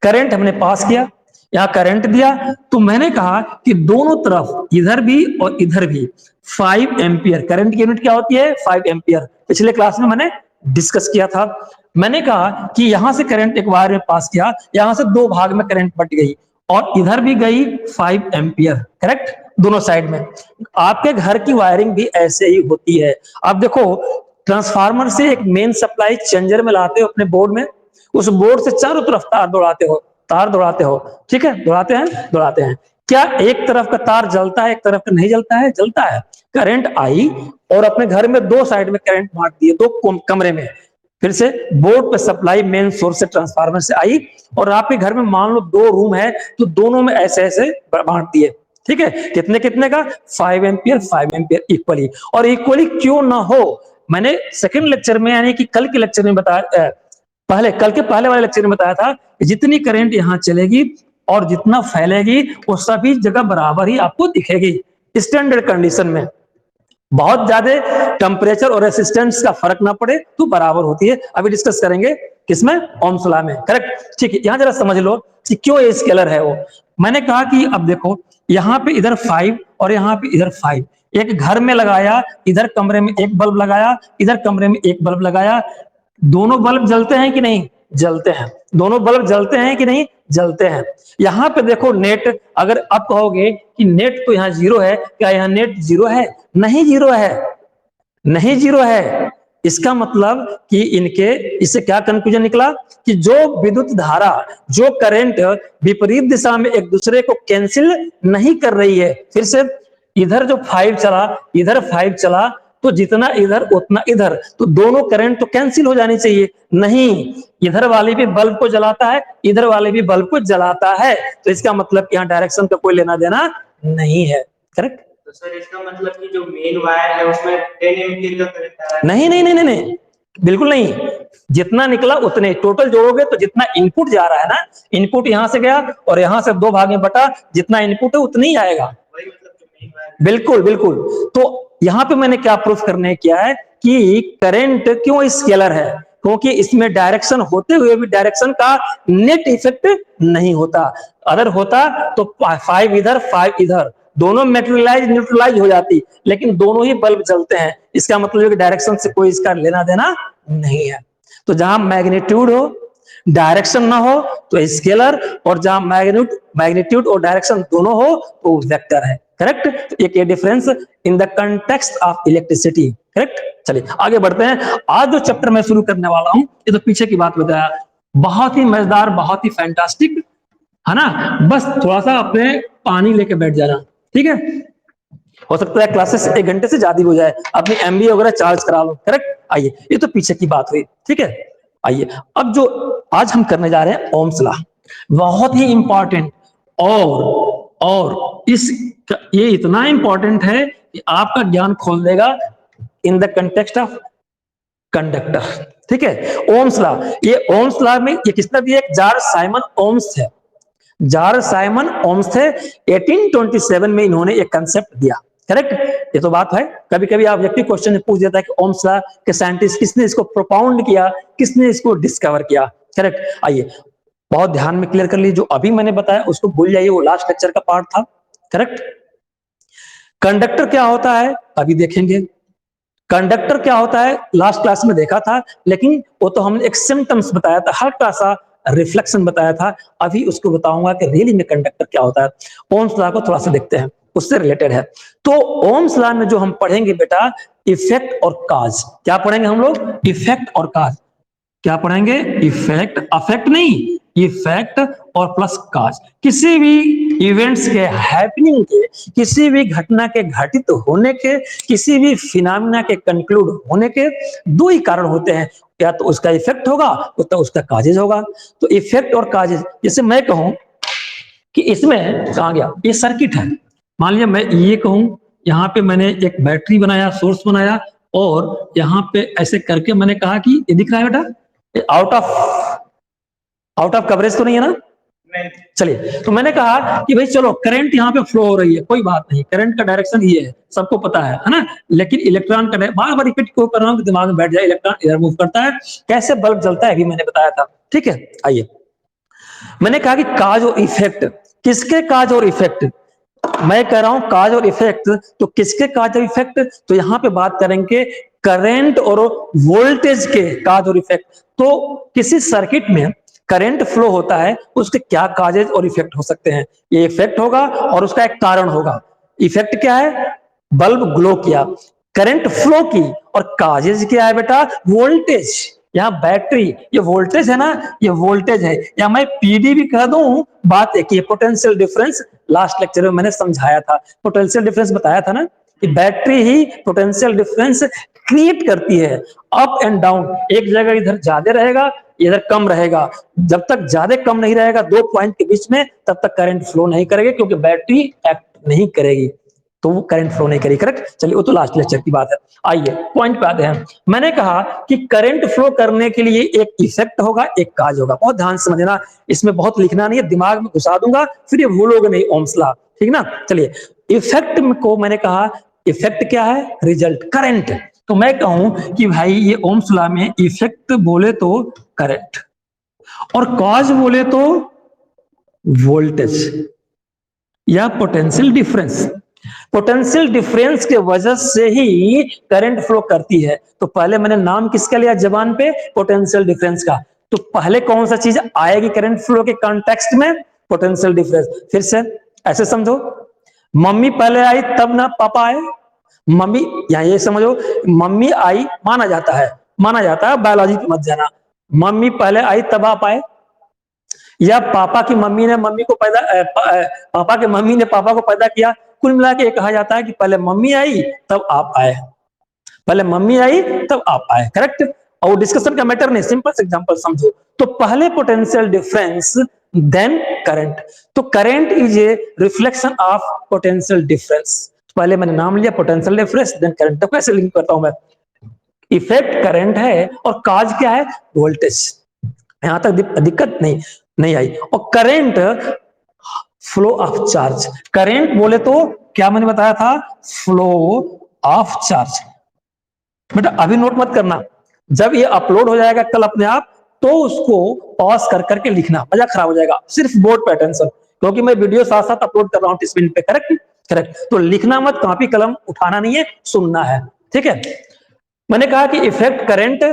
Current हमने पास किया, यहाँ करंट दिया, तो मैंने कहा कि दोनों तरफ इधर भी और इधर भी 5 एम्पियर, करंट की यूनिट क्या होती है 5 एम्पियर, पिछले क्लास में मैंने डिस्कस किया था। मैंने कहा कि यहां से करंट एक वायर में पास किया, यहां से दो भाग में करंट बट गई और इधर भी गई 5 एम्पियर, करेक्ट, दोनों साइड में। आपके घर की वायरिंग भी ऐसे ही होती है। अब देखो, ट्रांसफार्मर से एक मेन सप्लाई चेंजर में लाते हो अपने बोर्ड में, उस बोर्ड से चारों तरफ तार दौड़ाते हो, तार दौड़ाते हो, ठीक है, दौड़ाते हैं। क्या एक तरफ का तार जलता है, एक तरफ का नहीं जलता है? जलता है। करंट आई और अपने घर में दो साइड में करंट बांट दिए, दो कमरे में, फिर से बोर्ड पे सप्लाई मेन सोर्स से ट्रांसफार्मर से आई और आपके घर में मान लो 2 रूम है तो दोनों में ऐसे ऐसे बांट दिए, ठीक है, कितने कितने का 5 एम्पियर 5 एम्पियर इक्वली। और इक्वली क्यों ना हो, मैंने सेकंड लेक्चर में यानी कि कल के लेक्चर में बताया, कल के पहले वाले लेक्चर में बताया था कि जितनी करंट यहां चलेगी और जितना फैलेगी वो सभी जगह बराबर ही आपको दिखेगी स्टैंडर्ड कंडीशन में। बहुत ज्यादा टेम्परेचर और रेसिस्टेंस का फर्क ना पड़े तो बराबर होती है। अभी डिस्कस करेंगे किसमें, ओम्स लॉ में, करेक्ट, ठीक है। यहां जरा समझ लो कि क्यों ये स्केलर है वो। मैंने कहा कि अब देखो यहाँ पे इधर 5 और यहाँ पे इधर 5, एक घर में लगाया, इधर कमरे में एक बल्ब लगाया, इधर कमरे में एक बल्ब लगाया, दोनों बल्ब जलते हैं कि नहीं? जलते हैं। दोनों बल्ब जलते हैं कि नहीं? जलते हैं। यहां पे देखो नेट, अगर आप कहोगे कि नेट तो यहाँ 0 है, क्या यहाँ नेट 0 है? नहीं 0 है, नहीं 0 है। इसका मतलब कि इनके, इससे क्या कंक्लूजन निकला कि जो विद्युत धारा, जो करंट विपरीत दिशा में एक दूसरे को कैंसिल नहीं कर रही है, फिर से इधर जो 5 चला, इधर 5 चला, तो जितना इधर उतना इधर, तो दोनों करंट तो कैंसिल हो जानी चाहिए। नहीं, इधर वाले भी बल्ब को जलाता है, इधर वाले भी बल्ब को जलाता है, तो इसका मतलब यहाँ डायरेक्शन का कोई लेना देना नहीं है, करेक्ट। तो सर इसका मतलब कि जो मेन वायर है उसमें 10 एम्पीयर का करंट आ रहा है? नहीं नहीं नहीं नहीं, बिल्कुल नहीं। जितना निकला उतने, टोटल जोड़ोगे तो जितना इनपुट जा रहा है ना, इनपुट यहां से गया और यहां से 2 भाग में बटा, जितना इनपुट है उतना ही आएगा। वही मतलब जो मेन वायर, बिल्कुल बिल्कुल। तो यहां पे मैंने क्या प्रूफ करने किया है कि करंट क्यों स्केलर है, क्योंकि इसमें डायरेक्शन होते हुए भी डायरेक्शन का नेट इफेक्ट नहीं होता। अगर होता तो 5 इधर 5 इधर, दोनों मेटेरियलाइज न्यूट्रलाइज हो जाती, लेकिन दोनों ही बल्ब जलते हैं। इसका मतलब कि डायरेक्शन से कोई इसका लेना देना नहीं है। तो जहां मैग्नीट्यूड हो, डायरेक्शन ना हो तो स्केलर, और जहां मैग्नीट्यूड और डायरेक्शन दोनों हो तो वेक्टर है, करेक्ट। एक ये difference in the context of electricity, correct. चलिए आगे बढ़ते हैं। आज जो चैप्टर मैं शुरू करने वाला हूं, ये तो पीछे की बात बताया, बहुत ही मजेदार, बहुत ही फैंटास्टिक है ना। बस थोड़ा सा अपने पानी लेके बैठ जाना, ठीक है। हो सकता है क्लासेस 1 घंटे से ज्यादा हो जाए, अपनी एमबी वगैरह चार्ज करा लो, करेक्ट। आइए, ये तो पीछे की बात हुई, ठीक है। आइए अब जो आज हम करने जा रहे हैं ओम्स लॉ, बहुत ही इंपॉर्टेंट, और इस ये इतना इंपॉर्टेंट है कि आपका ज्ञान खोल देगा in the context of conductor, ठीक है। ओम्स लॉ, ये ओम्स लॉ में ये किसने दिया? जार्ज साइमन ओम्स है, जार्ज साइमन ओम्स थे। 1827 में इन्होंने एक कंसेप्ट दिया, करेक्ट। ये तो बात है, कभी कभी आप व्यक्ति क्वेश्चन पूछ देता है कि ओम्स लॉ के साइंटिस्ट किसने इसको प्रोपाउंड किया, किसने इसको डिस्कवर किया, करेक्ट। आइए बहुत ध्यान में क्लियर कर लीजिए, जो अभी मैंने बताया उसको भूल जाइए, वो लास्ट लेक्चर का पार्ट था, करेक्ट। कंडक्टर क्या होता है अभी देखेंगे, कंडक्टर क्या होता है लास्ट क्लास में देखा था, लेकिन वो तो हमने एक सिम्टम्स बताया था, हल्का सा रिफ्लेक्शन बताया था। अभी उसको बताऊंगा कि रियली में कंडक्टर क्या होता है। ओम्स लॉ को थोड़ा सा देखते हैं, उससे रिलेटेड है। तो ओम्स लॉ में जो हम पढ़ेंगे बेटा, इफेक्ट और काज। क्या पढ़ेंगे हम लोग? इफेक्ट और काज। क्या पढ़ेंगे? इफेक्ट, अफेक्ट नहीं, इफेक्ट और प्लस काज। किसी भी इवेंट्स के हैपनिंग के, किसी भी घटना के घटित होने के, किसी भी फिनोमेना के कंक्लूड होने के 2 ही कारण होते हैं, या तो उसका इफेक्ट होगा तो उसका काजेज होगा। तो इफेक्ट और काजेज, जैसे मैं कहूं कि इसमें कहां गया, ये सर्किट है, मान लिया मैं ये कहूं यहां पे मैंने एक बैटरी बनाया, सोर्स बनाया, और यहां पे ऐसे करके मैंने कहा कि ये दिख रहा है बेटा, आउट ऑफ कवरेज तो नहीं है ना? चलिए, तो मैंने कहा कि भाई चलो करंट यहाँ पे फ्लो हो रही है, कोई बात नहीं, करंट का डायरेक्शन ये है, सबको पता है ना। लेकिन इलेक्ट्रॉन का, बार बार रिपीट क्यों कर रहा हूं, दिमाग में बैठ जाए, इलेक्ट्रॉन इधर मूव करता है, कैसे बल्ब जलता है अभी मैंने बताया था, ठीक है। आइए मैंने कहा कि काज और इफेक्ट, किसके काज और इफेक्ट, मैं कह रहा हूं काज और इफेक्ट, तो किसके काज और इफेक्ट, तो यहां पे बात करेंगे करंट और वोल्टेज के काज और इफेक्ट। तो किसी सर्किट में करंट फ्लो होता है, उसके क्या काजेज और इफेक्ट हो सकते हैं, ये इफेक्ट होगा और उसका एक कारण होगा। इफेक्ट क्या है, बल्ब ग्लो किया, करंट फ्लो की, और काजेज क्या है बेटा, वोल्टेज। यहाँ बैटरी, ये वोल्टेज है ना, ये वोल्टेज है, या मैं पीडी भी कह दूं, बात एक ही, पोटेंशियल डिफरेंस। लास्ट लेक्चर में मैंने समझाया था, पोटेंशियल डिफरेंस बताया था ना, कि बैटरी ही पोटेंशियल डिफरेंस क्रिएट करती है, अप एंड डाउन। एक जगह इधर ज्यादा रहेगा, इधर कम रहेगा, जब तक ज्यादा कम नहीं रहेगा दो पॉइंट के बीच में, तब तक करंट फ्लो नहीं करेगी, क्योंकि बैटरी एक्ट नहीं करेगी, तो वो करंट फ्लो नहीं करेगी। करेक्ट, चलिए वो तो लास्ट लेक्चर की बात है। आइए पॉइंट पे आते हैं। मैंने कहा कि करंट फ्लो करने के लिए एक इफेक्ट होगा, एक काज होगा। बहुत ध्यान से समझना, इसमें बहुत लिखना नहीं है, दिमाग में घुसा दूंगा, फिर ये भूलोगे नहीं ओम्स लॉ, ठीक ना। चलिए, इफेक्ट को मैंने कहा, इफेक्ट क्या है, रिजल्ट, करंट। तो मैं कहूं कि भाई ये ओम्स लॉ में इफेक्ट बोले तो करंट, और कॉज बोले तो वोल्टेज या पोटेंशियल डिफरेंस। पोटेंशियल डिफरेंस के वजह से ही करंट फ्लो करती है। तो पहले मैंने नाम किसका लिया जबान पे, पोटेंशियल डिफरेंस का। तो पहले कौन सा चीज आएगी करंट फ्लो के कॉन्टेक्स्ट में, पोटेंशियल डिफरेंस। फिर से ऐसे समझो, मम्मी पहले आई तब ना पापा आए, मम्मी, यहां ये समझो, मम्मी आई माना जाता है, बायोलॉजी पे मत जाना, मम्मी पहले आई तब आप आए, या पापा की मम्मी ने मम्मी को पैदा पापा के मम्मी ने पापा को पैदा किया। कुल मिला के कहा जाता है कि पहले मम्मी आई तब आप आए, पहले मम्मी आई तब आप आए। करेक्ट, और डिस्कशन का मैटर नहीं, सिंपल से एग्जांपल समझो। तो पहले पोटेंशियल डिफरेंस, देन करंट। तो current is a reflection of potential difference. पहले मैंने नाम लिया पोटेंशियल डिफरेंस, देन करंट। तो कैसे लिंक करता हूं मैं, इफेक्ट करंट है और काज क्या है, वोल्टेज। यहां तक दिक्कत नहीं आई। और current flow of charge, current बोले तो क्या मैंने बताया था, फ्लो ऑफ चार्ज। बेटा अभी नोट मत करना, जब ये अपलोड हो जाएगा कल अपने आप, तो उसको पॉज कर करके लिखना, मजा खराब हो जाएगा। सिर्फ बोर्ड पे अटेंशन, क्योंकि मैं वीडियो साथ साथ अपलोड कर रहा हूं टिस्पिन पे। करेक्ट करेक्ट, तो लिखना मत, कॉपी कलम उठाना नहीं है, सुनना है, ठीक है। मैंने कहा कि इफेक्ट करंट,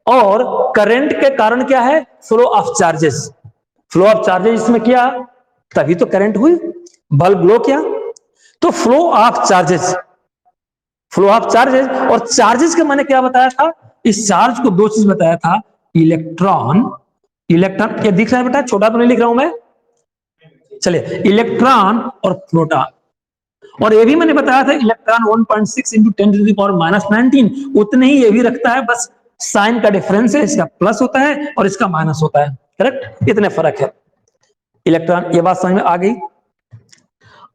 और करंट के कारण क्या है, flow of charges. Flow of charges इसमें किया तभी तो करंट हुई, बल्ब ग्लो किया। तो flow of charges, flow of charges, और चार्जेस का मैंने क्या बताया था, इस चार्ज को दो चीज बताया था, इलेक्ट्रॉन, इलेक्ट्रॉन ये दिख रहा है बेटा, छोटा तो नहीं लिख रहा हूं मैं, चलिए, इलेक्ट्रॉन और प्रोटॉन। और ये भी मैंने बताया था, इलेक्ट्रॉन 1.6 इंटू 10⁻19 उतने ही ये भी रखता है, बस साइन का डिफरेंस है, इसका प्लस होता है और इसका माइनस होता है। करेक्ट, इतने फर्क है इलेक्ट्रॉन। ये बात समझ में आ गई।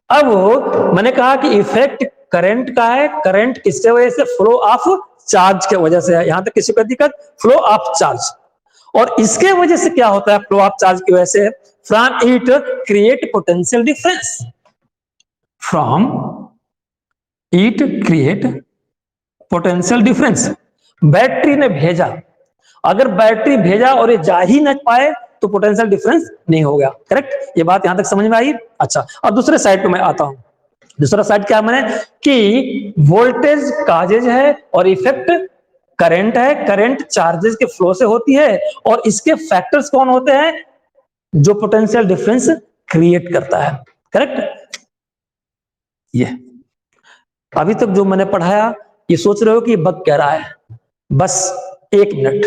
अब मैंने कहा कि इफेक्ट करंट का है, करंट किसके वजह से, फ्लो ऑफ चार्ज के वजह से है। यहां तक किसी को दिक्कत, फ्लो ऑफ चार्ज। और इसके वजह से क्या होता है, फ्लो ऑफ चार्ज की वजह से, from it create potential difference, from it create potential difference. Battery ने भेजा, अगर बैटरी भेजा और ये जा ही न पाए तो पोटेंशियल डिफरेंस नहीं होगा। करेक्ट, ये बात यहां तक समझ में आई। अच्छा, अब दूसरे साइड पे मैं आता हूं। दूसरा साइड क्या मैंने, कि वोल्टेज काजेज है और इफेक्ट करंट है। करंट चार्जेस के फ्लो से होती है, और इसके फैक्टर्स कौन होते हैं, जो पोटेंशियल डिफरेंस क्रिएट करता है। करेक्ट, ये अभी तक जो मैंने पढ़ाया, ये सोच रहे हो कि बग क्या रहा है, बस एक मिनट,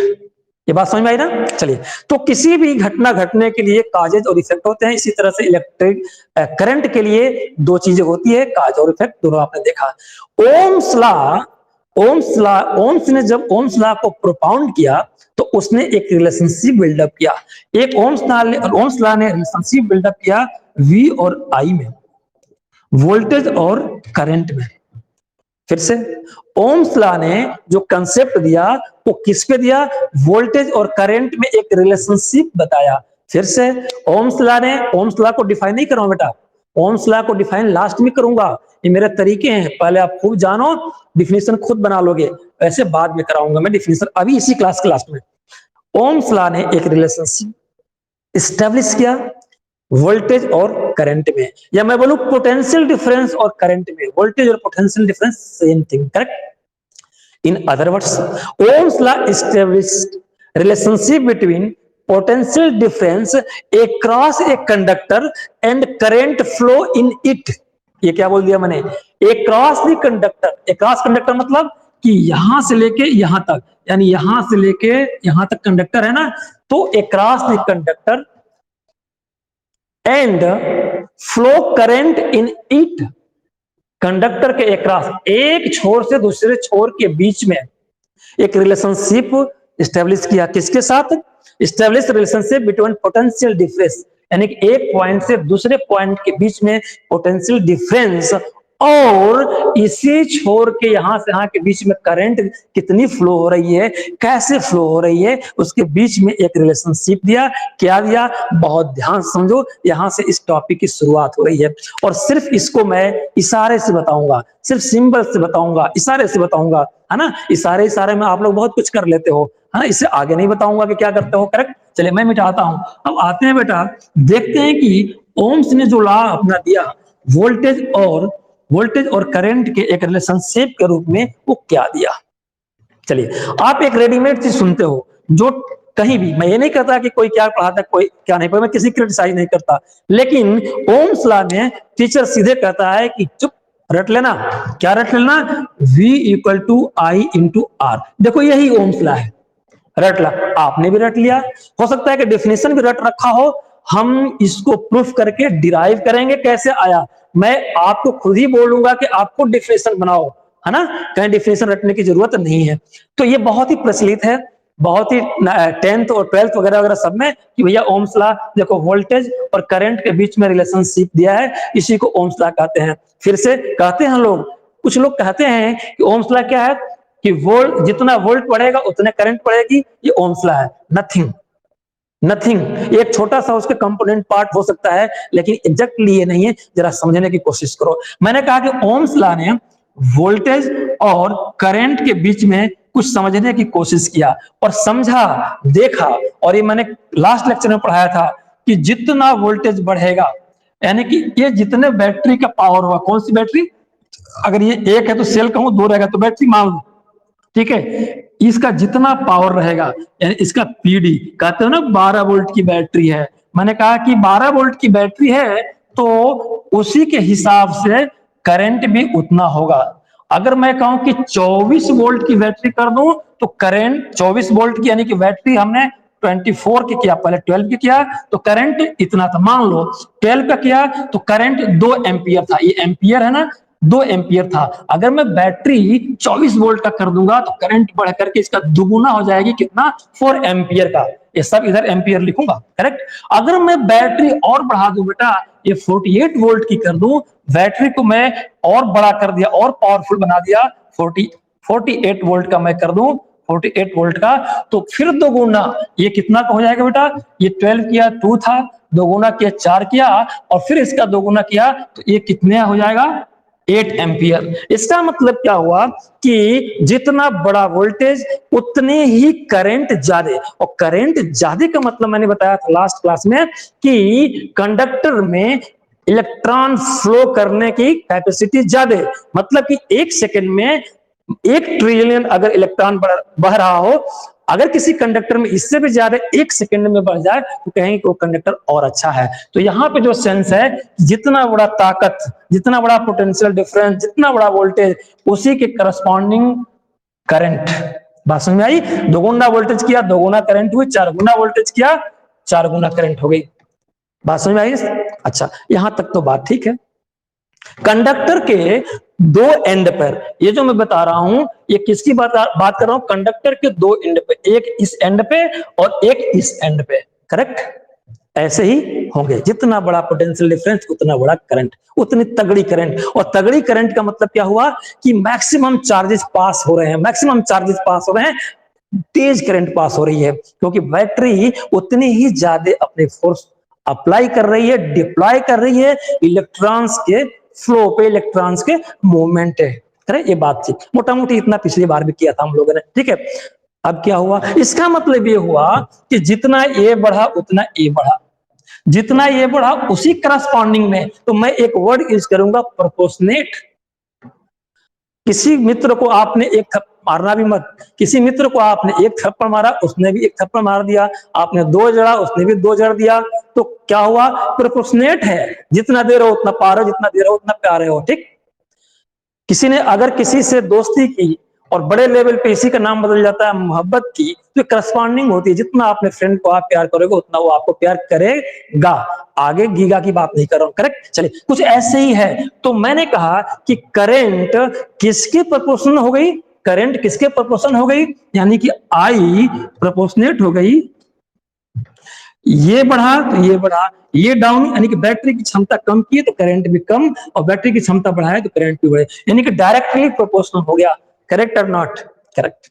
ये बात समझ में आई ना। चलिए, तो किसी भी घटना घटने के लिए काजेज और इफेक्ट होते हैं, इसी तरह से इलेक्ट्रिक करंट के लिए दो चीजें होती है, काज और इफेक्ट, दोनों आपने देखा। ओम्स लॉ, ओम्स ने जब ओम्स लॉ को प्रोपाउंड किया, तो उसने एक रिलेशनशिप बिल्डअप किया। एक ओम्स लॉ ने रिलेशनशिप बिल्डअप किया V और I में, वोल्टेज और करंट में। फिर से, ओम्स लॉ ने जो कंसेप्ट दिया वो किस पे दिया, वोल्टेज और करंट में एक रिलेशनशिप बताया। फिर से, ओम्स लॉ को डिफाइन नहीं कर रहा हूं बेटा, ओम्स लॉ को डिफाइन लास्ट में करूंगा, ये मेरे तरीके हैं, पहले आप खूब जानो, डिफिनेशन खुद बना लोगे, ऐसे बाद में कराऊंगा मैं डिफिनेशन, अभी इसी क्लास के लास्ट में। ओम्स लॉ ने एक रिलेशनशिप स्टेब्लिश किया वोल्टेज और करंट में, या मैं बोलूं पोटेंशियल डिफरेंस और करंट में, वोल्टेज और potential difference same thing, correct. In other words, Ohm's law established relationship between potential difference across a conductor and current flow in it। ये क्या बोल दिया मैंने, across the conductor, across conductor मतलब कि यहां से लेके यहां तक, यानी यहां से लेके यहां तक कंडक्टर है ना, तो across the conductor and flow current in it, conductor के across, एक छोर से दूसरे छोर के बीच में एक रिलेशनशिप स्टैब्लिश किया, किसके साथ, establish relationship between potential difference, यानी कि एक पॉइंट से दूसरे पॉइंट के बीच में पोटेंशियल डिफरेंस, और इसी छोर के यहां से यहां के बीच में करंट कितनी फ्लो हो रही है, कैसे फ्लो हो रही है, उसके बीच में एक रिलेशनशिप दिया। क्या दिया, बहुत ध्यान समझो, यहां से इस टॉपिक की शुरुआत हो रही है, और सिर्फ इसको मैं इशारे से बताऊंगा, सिर्फ सिंबल से बताऊंगा, इशारे से बताऊंगा, है ना। इशारे में आप लोग बहुत कुछ कर लेते हो, है ना, इससे आगे नहीं बताऊंगा कि क्या करते हो, करेक्ट। चलिए मैं मिटाता हूं। अब आते हैं बेटा, देखते हैं कि ओम्स ने जो लॉ अपना दिया वोल्टेज और करंट के एक रिलेशनशिप के रूप में, वो क्या दिया। चलिए, आप एक रेडीमेड चीज सुनते हो, जो कहीं भी, मैं ये नहीं कहता कि कोई क्या पढ़ाता कोई क्या नहीं पढ़ा, मैं किसी क्रिटिसाइज नहीं करता, लेकिन ओम्स लॉ में टीचर सीधे कहता है कि चुप रट लेना, क्या रट लेना, V = I × R। देखो यही ओम्स लॉ है, रट ला, आपने भी रट लिया, हो सकता है कि डेफिनेशन भी रट रखा हो, हम इसको प्रूफ करके डिराइव करेंगे कैसे आया, मैं आपको खुद ही बोलूंगा कि आपको डेफिनेशन बनाओ, है ना, कहीं डेफिनेशन रटने की जरूरत नहीं है। तो ये बहुत ही प्रचलित है, बहुत ही 10th और 12th वगैरह वगैरह सब में, कि भैया ओम्स लॉ देखो वोल्टेज और करंट के बीच में रिलेशनशिप दिया है, इसी को ओम्स लॉ कहते हैं। फिर से कहते हैं लोग, कुछ लोग कहते हैं कि ओम्स लॉ क्या है, कि वोल्ट, जितना वोल्ट बढ़ेगा उतने करंट बढ़ेगी, ये ओम्स लॉ है। नथिंग, एक छोटा सा उसके कंपोनेंट पार्ट हो सकता है, लेकिन एग्जैक्टली ये नहीं है, जरा समझने की कोशिश करो। मैंने कहा कि ओम्स लॉ ने वोल्टेज और करंट के बीच में कुछ समझने की कोशिश किया और समझा, देखा, और ये मैंने लास्ट लेक्चर में पढ़ाया था कि जितना वोल्टेज बढ़ेगा, यानी कि ये जितने बैटरी का पावर हुआ, कौन सी बैटरी, अगर ये एक है तो सेल कहूं, दो रहेगा तो बैटरी मान लो, ठीक है, इसका जितना पावर रहेगा, यानी इसका पीडी, कहते हो ना 12 वोल्ट की बैटरी है, मैंने कहा कि 12 वोल्ट की बैटरी है, तो उसी के हिसाब से करंट भी उतना होगा। अगर मैं कहूं कि 24 वोल्ट की बैटरी कर दूं, तो करंट 24 वोल्ट की, यानी कि बैटरी हमने 24 की किया, पहले 12 की किया, तो करंट इतना था, मान लो 12 का किया तो करंट 2 एम्पियर था, ये एम्पियर है ना, 2 एम्पियर था। अगर मैं बैटरी 24 वोल्ट का कर दूंगा तो करंट बढ़ करके इसका दुगुना हो जाएगी, कितना, 4 एम्पियर का, ये सब इधर एम्पियर लिखूंगा, करेक्ट। अगर मैं बैटरी और बढ़ा दूं बेटा, ये 48 वोल्ट की कर दूं, बैटरी को मैं और बड़ा कर दिया, और पावरफुल बना दिया, 48 वोल्ट का मैं कर दूं, 48 वोल्ट का, तो फिर दोगुना, ये कितना का हो जाएगा बेटा, ये 12 किया 2 था, दोगुना किया 4 किया, और फिर इसका दोगुना किया तो ये कितने हो जाएगा, 8 एम्पियर। इसका मतलब क्या हुआ कि जितना बड़ा वोल्टेज उतने ही करंट ज्यादा, और करंट ज्यादा का मतलब मैंने बताया था लास्ट क्लास में कि कंडक्टर में इलेक्ट्रॉन फ्लो करने की कैपेसिटी ज्यादा, मतलब कि 1 सेकंड में 1 ट्रिलियन अगर इलेक्ट्रॉन बह रहा हो, अगर किसी कंडक्टर में इससे भी ज्यादा 1 सेकंड में बढ़ जाए तो कहेंगे कि वो कंडक्टर और अच्छा है। तो यहाँ पे जो सेंस है, जितना बड़ा ताकत, जितना बड़ा पोटेंशियल डिफरेंस, जितना बड़ा वोल्टेज, उसी के करस्पॉन्डिंग करंट। बात समझ में आई, दोगुना वोल्टेज किया दोगुना करंट हुई, 4 गुना वोल्टेज किया 4 गुना करंट हो गई। बात समझ में आई, अच्छा यहां तक तो बात ठीक है। कंडक्टर के 2 एंड पर, ये जो मैं बता रहा हूं, ये किसकी बात कर रहा हूं, कंडक्टर के 2 एंड पे, एक इस एंड पे और एक इस एंड पे, करेक्ट। ऐसे ही होंगे, जितना बड़ा पोटेंशियल डिफरेंस उतना बड़ा करंट, उतनी तगड़ी करंट। और तगड़ी करंट का मतलब क्या हुआ कि मैक्सिमम चार्जेस पास हो रहे हैं, मैक्सिमम चार्जेस पास हो रहे हैं, तेज करंट पास हो रही है, क्योंकि बैटरी उतनी ही ज्यादा अपने फोर्स अप्लाई कर रही है, डिप्लॉय कर रही है इलेक्ट्रॉन्स के फ्लो पे, इलेक्ट्रॉन्स के मूवमेंट है, करे ये बात थी। मोटा मोटी इतना पिछली बार भी किया था हम लोगों ने, ठीक है। अब क्या हुआ, इसका मतलब ये हुआ कि जितना ए बढ़ा उतना ए बढ़ा, जितना ये बढ़ा उसी करस्पॉन्डिंग में, तो मैं एक वर्ड यूज करूंगा प्रोपोर्शनेट। किसी मित्र को आपने एक मारना भी मत, किसी मित्र को आपने एक थप्पड़ मारा, उसने भी एक थप्पड़ मार दिया, आपने दो जड़ा, उसने भी दो जड़ दिया, तो क्या हुआ? प्रोपोर्शनेट है, जितना दे रहे हो उतना पा रहे हो, जितना दे रहे हो उतना प्यार रहे हो। ठीक, किसी ने अगर किसी से दोस्ती की और बड़े लेवल पे इसी का नाम बदल जाता है मोहब्बत की, तो करस्पॉन्डिंग होती है, जितना अपने फ्रेंड को आप प्यार करोगे उतना वो आपको प्यार करेगा। आगे गीगा की बात नहीं कर रहा हूं, करेक्ट। चलिए, कुछ ऐसे ही है। तो मैंने कहा कि करंट किसके प्रोपोर्शनल हो गई? करंट किसके प्रोपोर्शनल हो गई? यानी कि आई प्रोपोर्शनेट हो गई, ये बढ़ा तो ये बढ़ा, ये डाउन, यानी कि बैटरी की क्षमता कम की तो करंट भी कम, और बैटरी की क्षमता बढ़ाए तो करंट भी बढ़े, यानी कि डायरेक्टली प्रोपोर्शनल हो गया। करेक्ट और नॉट? करेक्ट।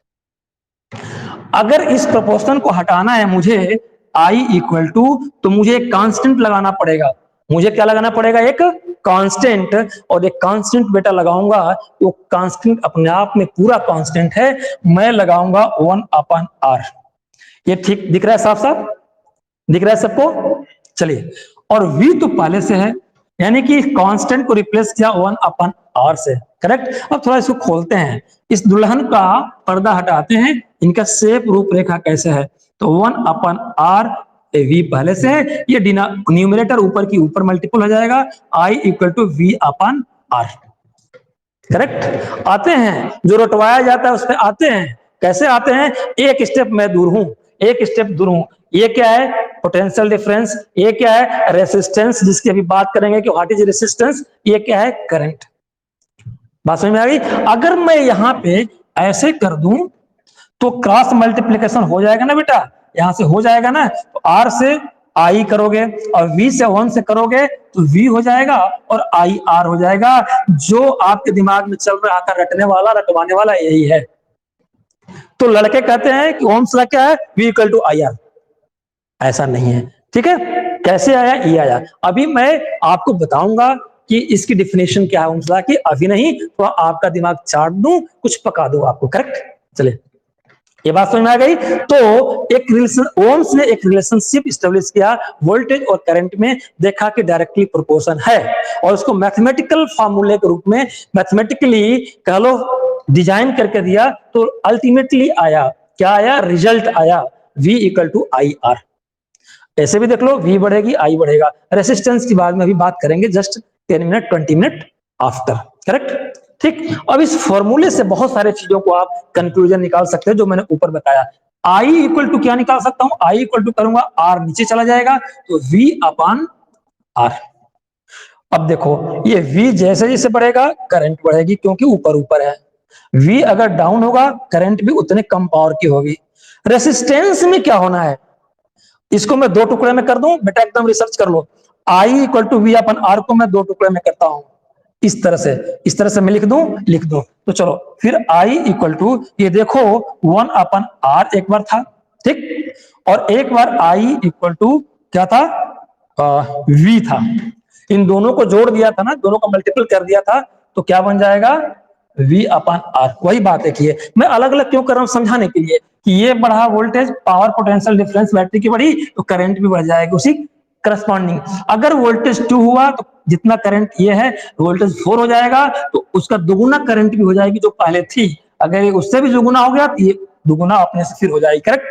अगर इस प्रोपोर्शन को हटाना है मुझे I इक्वल टू, तो मुझे एक कांस्टेंट लगाना पड़ेगा। मुझे क्या लगाना पड़ेगा? एक कांस्टेंट। और एक कांस्टेंट बेटा लगाऊंगा, वो कांस्टेंट अपने आप में पूरा कांस्टेंट है, मैं लगाऊंगा 1/r। ये ठीक दिख रहा है? साफ साफ दिख रहा है सबको? चलिए, और v तो पहले से है, यानी कि कांस्टेंट को रिप्लेस किया 1/r से। करेक्ट। अब थोड़ा इसको खोलते हैं, इस दुल्हन का पर्दा हटाते हैं, इनका शेप रूपरेखा कैसे है। तो 1/r, v पहले से है, ये न्यूमरेटर ऊपर की ऊपर मल्टीपल हो जाएगा, I equal to v/r। Correct. आते हैं, जो रटवाया जाता है उस पर आते हैं। कैसे आते हैं? एक स्टेप मैं दूर हूं, एक स्टेप दूर हूं। ये क्या है? Potential difference. ये क्या है? रेसिस्टेंस, जिसकी अभी बात करेंगे कि व्हाट इज रेसिस्टेंस। ये क्या है? करंट। बात समझ में आ गई? अगर मैं यहां पे ऐसे कर दूं तो क्रॉस मल्टीप्लीकेशन हो जाएगा ना बेटा, यहां से हो जाएगा ना, तो r से I करोगे और v से 1 से करोगे तो v हो जाएगा और I r हो जाएगा। जो आपके दिमाग में चल रहा था, रटने वाला, रटवाने वाला यही है। तो लड़के कहते हैं कि ओम्स लॉ क्या है? v equal to I R. ऐसा नहीं है, ठीक है। कैसे आया? ये आया। अभी मैं आपको बताऊंगा कि इसकी डेफिनेशन क्या है ओम्स लॉ की, अभी नहीं, तो आपका दिमाग चाट दूं, कुछ पका दूं आपको। करेक्ट। चलिए, ये बात समझ में आ गई। तो एक रिलेशन, ओम्स ने एक रिलेशनशिप स्टेब्लिश किया वोल्टेज और करंट में, देखा कि डायरेक्टली प्रोपोर्शन है, और उसको मैथमेटिकल फार्मूले के रूप में, मैथमेटिकली कह लो, डिजाइन करके दिया। तो अल्टीमेटली आया क्या? आया रिजल्ट आया v equal to I R. ऐसे भी देख लो, v बढ़ेगी I बढ़ेगा। रेसिस्टेंस की बाद में अभी बात करेंगे, just 10 minute 20 minute after. Correct. ठीक। अब इस फॉर्मूले से बहुत सारे चीजों को आप कंक्लूजन निकाल सकते हैं, जो मैंने ऊपर बताया। I इक्वल टू क्या निकाल सकता हूं? I इक्वल टू करूंगा, R नीचे चला जाएगा, तो v/r। अब देखो, ये v जैसे जैसे बढ़ेगा करंट बढ़ेगी, क्योंकि ऊपर ऊपर है। v अगर डाउन होगा, करंट भी उतने कम पावर की होगी। रेसिस्टेंस में क्या होना है? इसको मैं दो टुकड़े में कर दूं बेटा, एकदम रिसर्च कर लो। I इक्वल टू v/r को मैं दो टुकड़े में करता हूं, इस तरह से मैं लिख दूं। तो चलो फिर I इक्वल टू, ये देखो 1/r एक बार था, ठीक, और एक बार I इक्वल टू क्या था? v था। इन दोनों को जोड़ दिया था ना, दोनों को मल्टीपल कर दिया था, तो क्या बन जाएगा? v/r। वही बात है कि मैं अलग अलग क्यों कर रहा हूं, समझाने के लिए कि ये बढ़ा voltage, power potential difference battery की बढ़ी, तो करंट भी बढ़ जाएगी उसी करस्पॉन्डिंग। अगर वोल्टेज 2 हुआ तो जितना करंट ये है, वोल्टेज 4 हो जाएगा, तो उसका दुगुना करंट भी हो जाएगी जो पहले थी। अगर ये उससे भी दुगुना हो गया तो ये दुगुना अपने से फिर हो जाएगी। करेक्ट।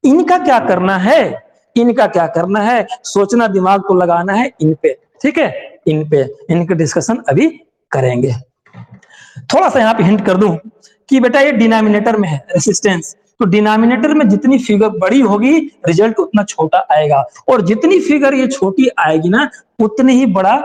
इनका क्या करना है? इनका क्या करना है? सोचना, दिमाग को लगाना है इन पे, ठीक है। इन पे इनके डिस्कशन अभी करेंगे। थोड़ा सा यहाँ पे हिंट कर दूं कि बेटा ये डिनोमिनेटर में है रेसिस्टेंस, तो डिनोमिनेटर में जितनी फिगर बड़ी होगी, रिजल्ट उतना छोटा आएगा, और जितनी फिगर ये छोटी आएगी ना, उतनी ही बड़ा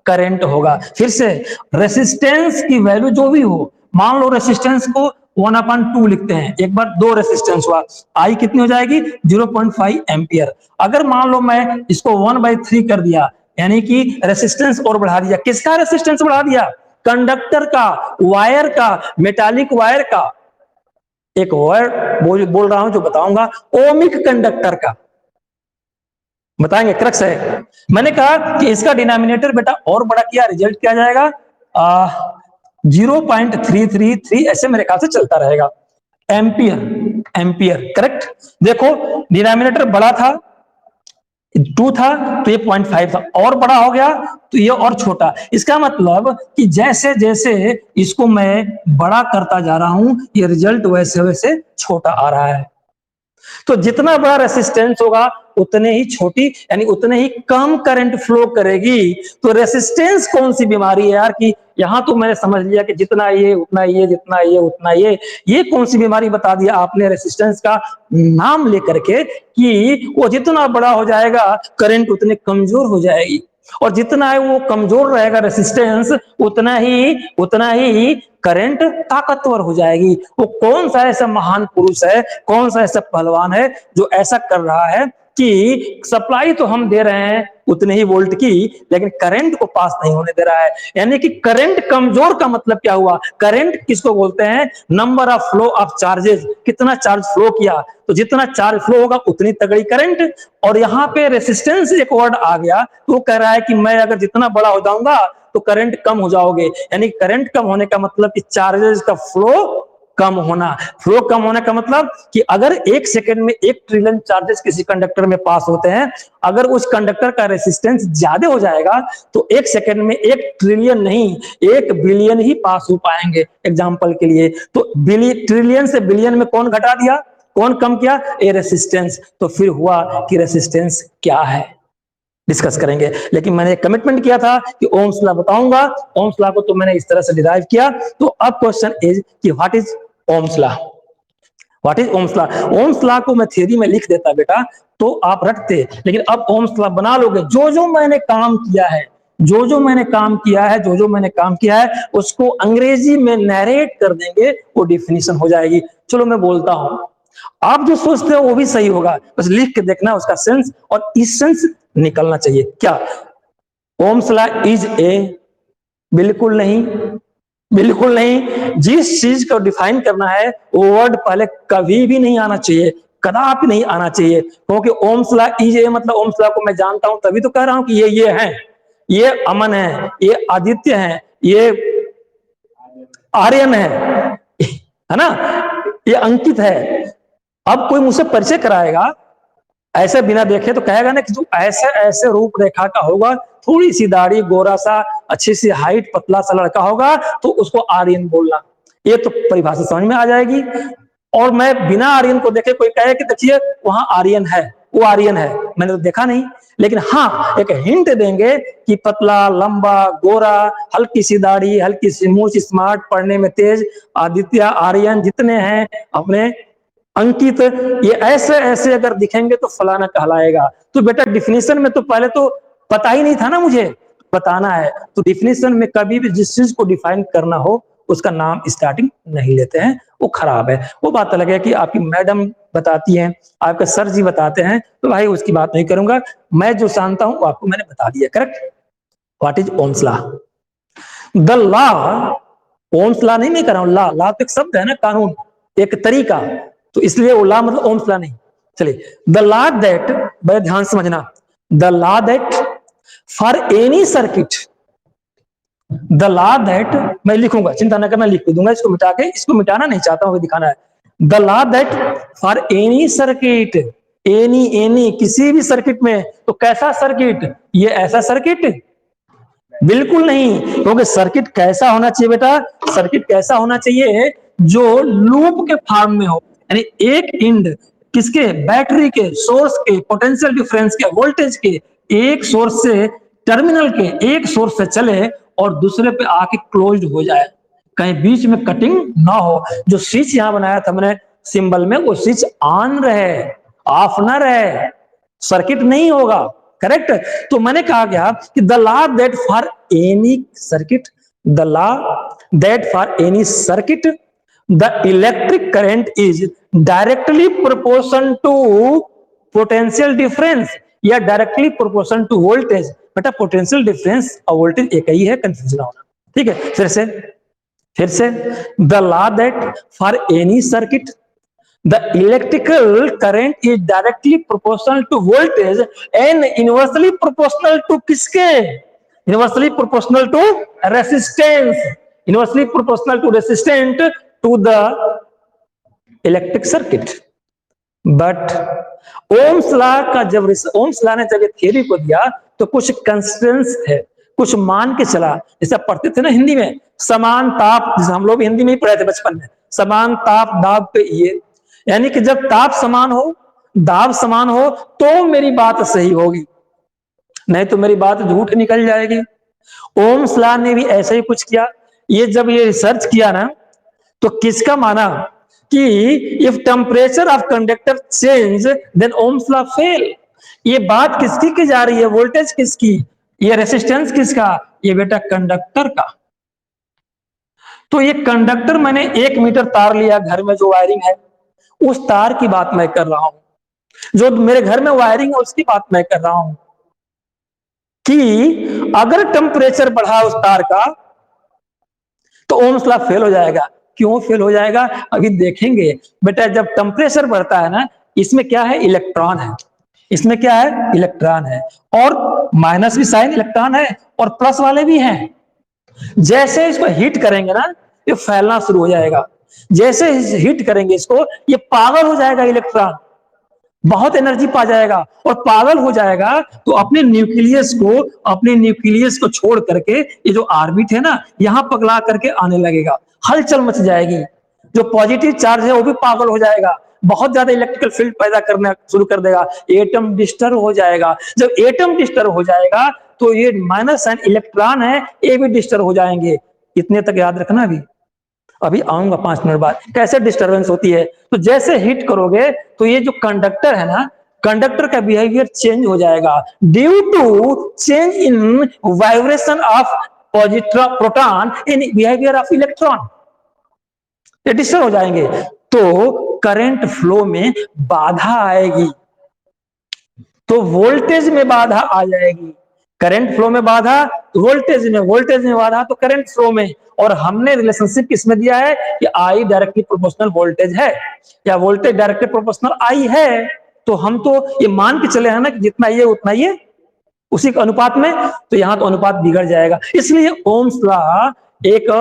करंट होगा। फिर से, रेसिस्टेंस की वैल्यू जो भी हो, मान लो रेसिस्टेंस को 1/2 लिखते हैं, एक बार दो रेसिस्टेंस हुआ, आई कितनी हो जाएगी? 0.5 एम्पियर। अगर मान लो मैं इसको 1/3 कर दिया, यानी कि रेसिस्टेंस और बढ़ा दिया। किसका रेसिस्टेंस बढ़ा दिया? कंडक्टर का, वायर का, मेटालिक वायर का। एक वर्ड बोल रहा हूं जो बताऊंगा, ओमिक कंडक्टर का बताएंगे, क्रक्स है। मैंने कहा कि इसका डिनोमिनेटर बेटा और बड़ा किया, रिजल्ट क्या जाएगा? 0.333, ऐसे मेरे ख्याल से चलता रहेगा, एम्पियर। करेक्ट। देखो, डिनोमिनेटर बड़ा था, 2 था तो ये 0.5 था, और बड़ा हो गया तो ये और छोटा। इसका मतलब कि जैसे जैसे इसको मैं बड़ा करता जा रहा हूं, ये रिजल्ट वैसे वैसे छोटा आ रहा है। तो जितना बड़ा रेसिस्टेंस होगा उतने ही छोटी, यानी उतने ही कम करंट फ्लो करेगी। तो रेसिस्टेंस कौन सी बीमारी है यार, कि यहां तो मैंने समझ लिया कि जितना ये उतना ये, जितना ये उतना ये कौन सी बीमारी बता दिया आपने रेसिस्टेंस का नाम लेकर के, कि वो जितना बड़ा हो जाएगा करंट उतने कमजोर हो जाएगी, और जितना है वो कमजोर रहेगा रेसिस्टेंस उतना ही करंट ताकतवर हो जाएगी। वो कौन सा ऐसा महान पुरुष है, कौन सा ऐसा पहलवान है जो ऐसा कर रहा है कि सप्लाई तो हम दे रहे हैं उतने ही वोल्ट की, लेकिन करंट को पास नहीं होने दे रहा है। यानी कि करंट कमजोर का मतलब क्या हुआ, करंट किसको बोलते हैं, number of flow of charges, कितना चार्ज फ्लो किया, तो जितना चार्ज फ्लो होगा उतनी तगड़ी करंट। और यहाँ पे रेसिस्टेंस एक वर्ड आ गया, तो वो कह रहा है कि मैं अगर जितना बड़ा हो जाऊंगा तो करंट कम हो जाओगे, यानी करंट कम होने का मतलब कि चार्जेस का फ्लो कम होना। फ्लो कम होने का मतलब कि अगर 1 सेकंड में 1 ट्रिलियन चार्जेस किसी कंडक्टर में पास होते हैं, अगर उस कंडक्टर का रेसिस्टेंस ज्यादा हो जाएगा तो 1 सेकंड में 1 ट्रिलियन नहीं 1 बिलियन ही पास हो पाएंगे, एग्जांपल के लिए। तो ट्रिलियन से बिलियन में कौन घटा दिया, कौन कम किया, ए रेसिस्टेंस। तो फिर हुआ कि रेसिस्टेंस क्या है, डिस्कस करेंगे। लेकिन मैंने कमिटमेंट किया था कि ओम्स लॉ बताऊंगा, ओम्स लॉ को तो मैंने इस तरह से डिराइव किया। तो अब क्वेश्चन इज कि what is Ohm's law, what is Ohm's law. Ohm's law को मैं थ्योरी में लिख देता बेटा तो आप रटते, लेकिन अब ओम्स लॉ बना लोगे। जो जो मैंने काम किया है, जो मैंने काम किया है उसको अंग्रेजी में नरेट कर देंगे, वो डिफिनीशन हो जाएगी। चलो मैं बोलता हूं, आप जो सोचते हो वो भी सही होगा, बस लिख के देखना उसका सेंस, और इस सेंस निकलना चाहिए। क्या ओम्स लॉ इज ए, बिल्कुल नहीं, बिल्कुल नहीं। जिस चीज को डिफाइन करना है वो वर्ड पहले कभी भी नहीं आना चाहिए, कदापि नहीं आना चाहिए। क्योंकि ओम्स लॉ इज ए मतलब ओम्स लॉ को मैं जानता हूं तभी तो कह रहा हूं कि ये है, ये अमन है, ये आदित्य है, ये आर्यन है ना, ये अंकित है। अब कोई मुझसे परिचय कराएगा ऐसे बिना देखे तो कहेगा ना कि जो ऐसे ऐसे रूप रेखा का होगा, थोड़ी सी दाढ़ी, गोरा सा, अच्छी सी हाइट, पतला सा लड़का होगा, तो उसको आर्यन बोलना, ये तो परिभाषा समझ में आ जाएगी। और मैं बिना आर्यन को देखे कोई कहे कि देखिए वहां आर्यन है, वो आर्यन है, मैंने तो देखा नहीं, लेकिन हाँ एक हिंट देंगे कि पतला, लंबा, गोरा, हल्की सी दाढ़ी, हल्की सी मूछ, स्मार्ट, पढ़ने में तेज, आदित्य, आर्यन जितने हैं अपने, अंकित, ये ऐसे ऐसे अगर दिखेंगे तो फलाना कहलाएगा। तो बेटा डिफिनीशन में तो पहले तो पता ही नहीं था ना, मुझे बताना है। तो डिफिनीशन में कभी भी जिस चीज को डिफाइन करना हो उसका नाम स्टार्टिंग नहीं लेते हैं, वो खराब है। वो बात अलग है कि आपकी मैडम बताती हैं, आपके सर जी बताते हैं, तो भाई उसकी बात नहीं करूंगा। मैं जो जानता हूं आपको मैंने बता दिया, correct. What is Ohm's law, the law, Ohm's law नहीं मैं कर रहा हूं, लॉ, लॉ तो एक शब्द है ना, कानून, एक तरीका, तो इसलिए वो लॉ मतलब ओम्स लॉ नहीं। चलिए, द लॉ दैट, बड़े ध्यान से समझना, the law that for any circuit, the law that, मैं लिखूंगा चिंता न करना, लिख दूंगा इसको मिटा के, इसको मिटाना नहीं चाहता हूं, दिखाना है। The law that for any circuit, any किसी भी सर्किट में, तो कैसा सर्किट, ये ऐसा सर्किट बिल्कुल नहीं, क्योंकि सर्किट कैसा होना चाहिए बेटा, सर्किट कैसा होना चाहिए जो लूप के फॉर्म में हो, यानी एक इंड किसके, बैटरी के, सोर्स के, पोटेंशियल डिफरेंस के, वोल्टेज के, एक सोर्स से, टर्मिनल के एक सोर्स से चले और दूसरे पे आके क्लोज्ड हो जाए, कहीं बीच में कटिंग ना हो। जो स्विच यहां बनाया था मैंने सिंबल में, वो स्विच ऑन रहे, ऑफ ना रहे, सर्किट नहीं होगा, करेक्ट। तो मैंने कहा गया कि the law that for any circuit, the law that for any circuit the electric current is directly proportion to potential difference या डायरेक्टली प्रोपोर्शन टू वोल्टेज। बेटा पोटेंशियल डिफरेंस और वोल्टेज एक ही है, कंफ्यूजन होना, ठीक है। फिर से the law that for any circuit the electrical current is directly proportional to voltage and inversely proportional to किसके, inversely proportional to resistance, inversely proportional to resistance to the electric circuit, but Ohm's law का जब Ohm's law ने जब ये theory को दिया तो कुछ कंस्टेंट्स है, कुछ मान के चला। जैसे पढ़ते थे ना हिंदी में, समान ताप, जैसे हम लोग हिंदी में ही पढ़े थे बचपन में, समान ताप दाब पे ये, यानी कि जब ताप समान हो, दाब समान हो, तो मेरी बात सही होगी, नहीं तो मेरी बात झूठ निकल जाएगी। ओम्स लॉ ने भी ऐसा ही कुछ किया। ये जब ये रिसर्च किया ना, तो किसका माना कि if temperature of conductor change then Ohm's law fail. ये बात किसकी की जा रही है? वोल्टेज किसकी? ये रेसिस्टेंस किसका? ये बेटा कंडक्टर का। तो ये कंडक्टर, मैंने 1 मीटर तार लिया, घर में जो वायरिंग है उस तार की बात मैं कर रहा हूं, जो मेरे घर में वायरिंग है उसकी बात मैं कर रहा हूं कि अगर टेम्परेचर बढ़ा उस तार का तो ओम्स लॉ फेल हो जाएगा। क्यों फेल हो जाएगा अभी देखेंगे बेटा। जब टेम्परेचर बढ़ता है ना, इसमें क्या है? इलेक्ट्रॉन है, इसमें क्या है? इलेक्ट्रॉन है, और माइनस भी साइन इलेक्ट्रॉन है और प्लस वाले भी हैं। जैसे इसको हीट करेंगे ना, ये फैलना शुरू हो जाएगा। जैसे हीट करेंगे इसको, ये पागल हो जाएगा, इलेक्ट्रॉन बहुत एनर्जी पा जाएगा और पागल हो जाएगा, तो अपने न्यूक्लियस को छोड़ करके ये जो ऑर्बिट है ना, यहां पगला करके आने लगेगा, हलचल मच जाएगी। जो पॉजिटिव चार्ज है वो भी पागल हो जाएगा, बहुत ज्यादा इलेक्ट्रिकल फील्ड पैदा करना शुरू कर देगा, एटम डिस्टर्ब हो जाएगा। जब एटम डिस्टर्ब हो जाएगा तो ये माइनस साइन इलेक्ट्रॉन है, ये भी डिस्टर्ब हो जाएंगे। इतने तक याद रखना। अभी आऊंगा 5 मिनट बाद कैसे डिस्टरबेंस होती है। तो जैसे हिट करोगे तो ये जो कंडक्टर है ना, कंडक्टर का बिहेवियर चेंज हो जाएगा due to change in vibration of positive proton in behaviour of electron. ये डिस्टर्ब हो जाएंगे तो करंट फ्लो में बाधा आएगी, तो वोल्टेज में बाधा आ जाएगी। करंट फ्लो में बाधा, वोल्टेज में बाधा, तो करंट फ्लो में। और हमने रिलेशनशिप किसमें दिया है कि आई डायरेक्टली प्रोपोर्शनल वोल्टेज है या वोल्टेज डायरेक्टली प्रोपोर्शनल आई है। तो हम तो ये मान के चले हैं ना कि जितना ये उतना ये, उसी के अनुपात में। तो यहां तो अनुपात बिगड़ जाएगा। इसलिए ओम्स लॉ एक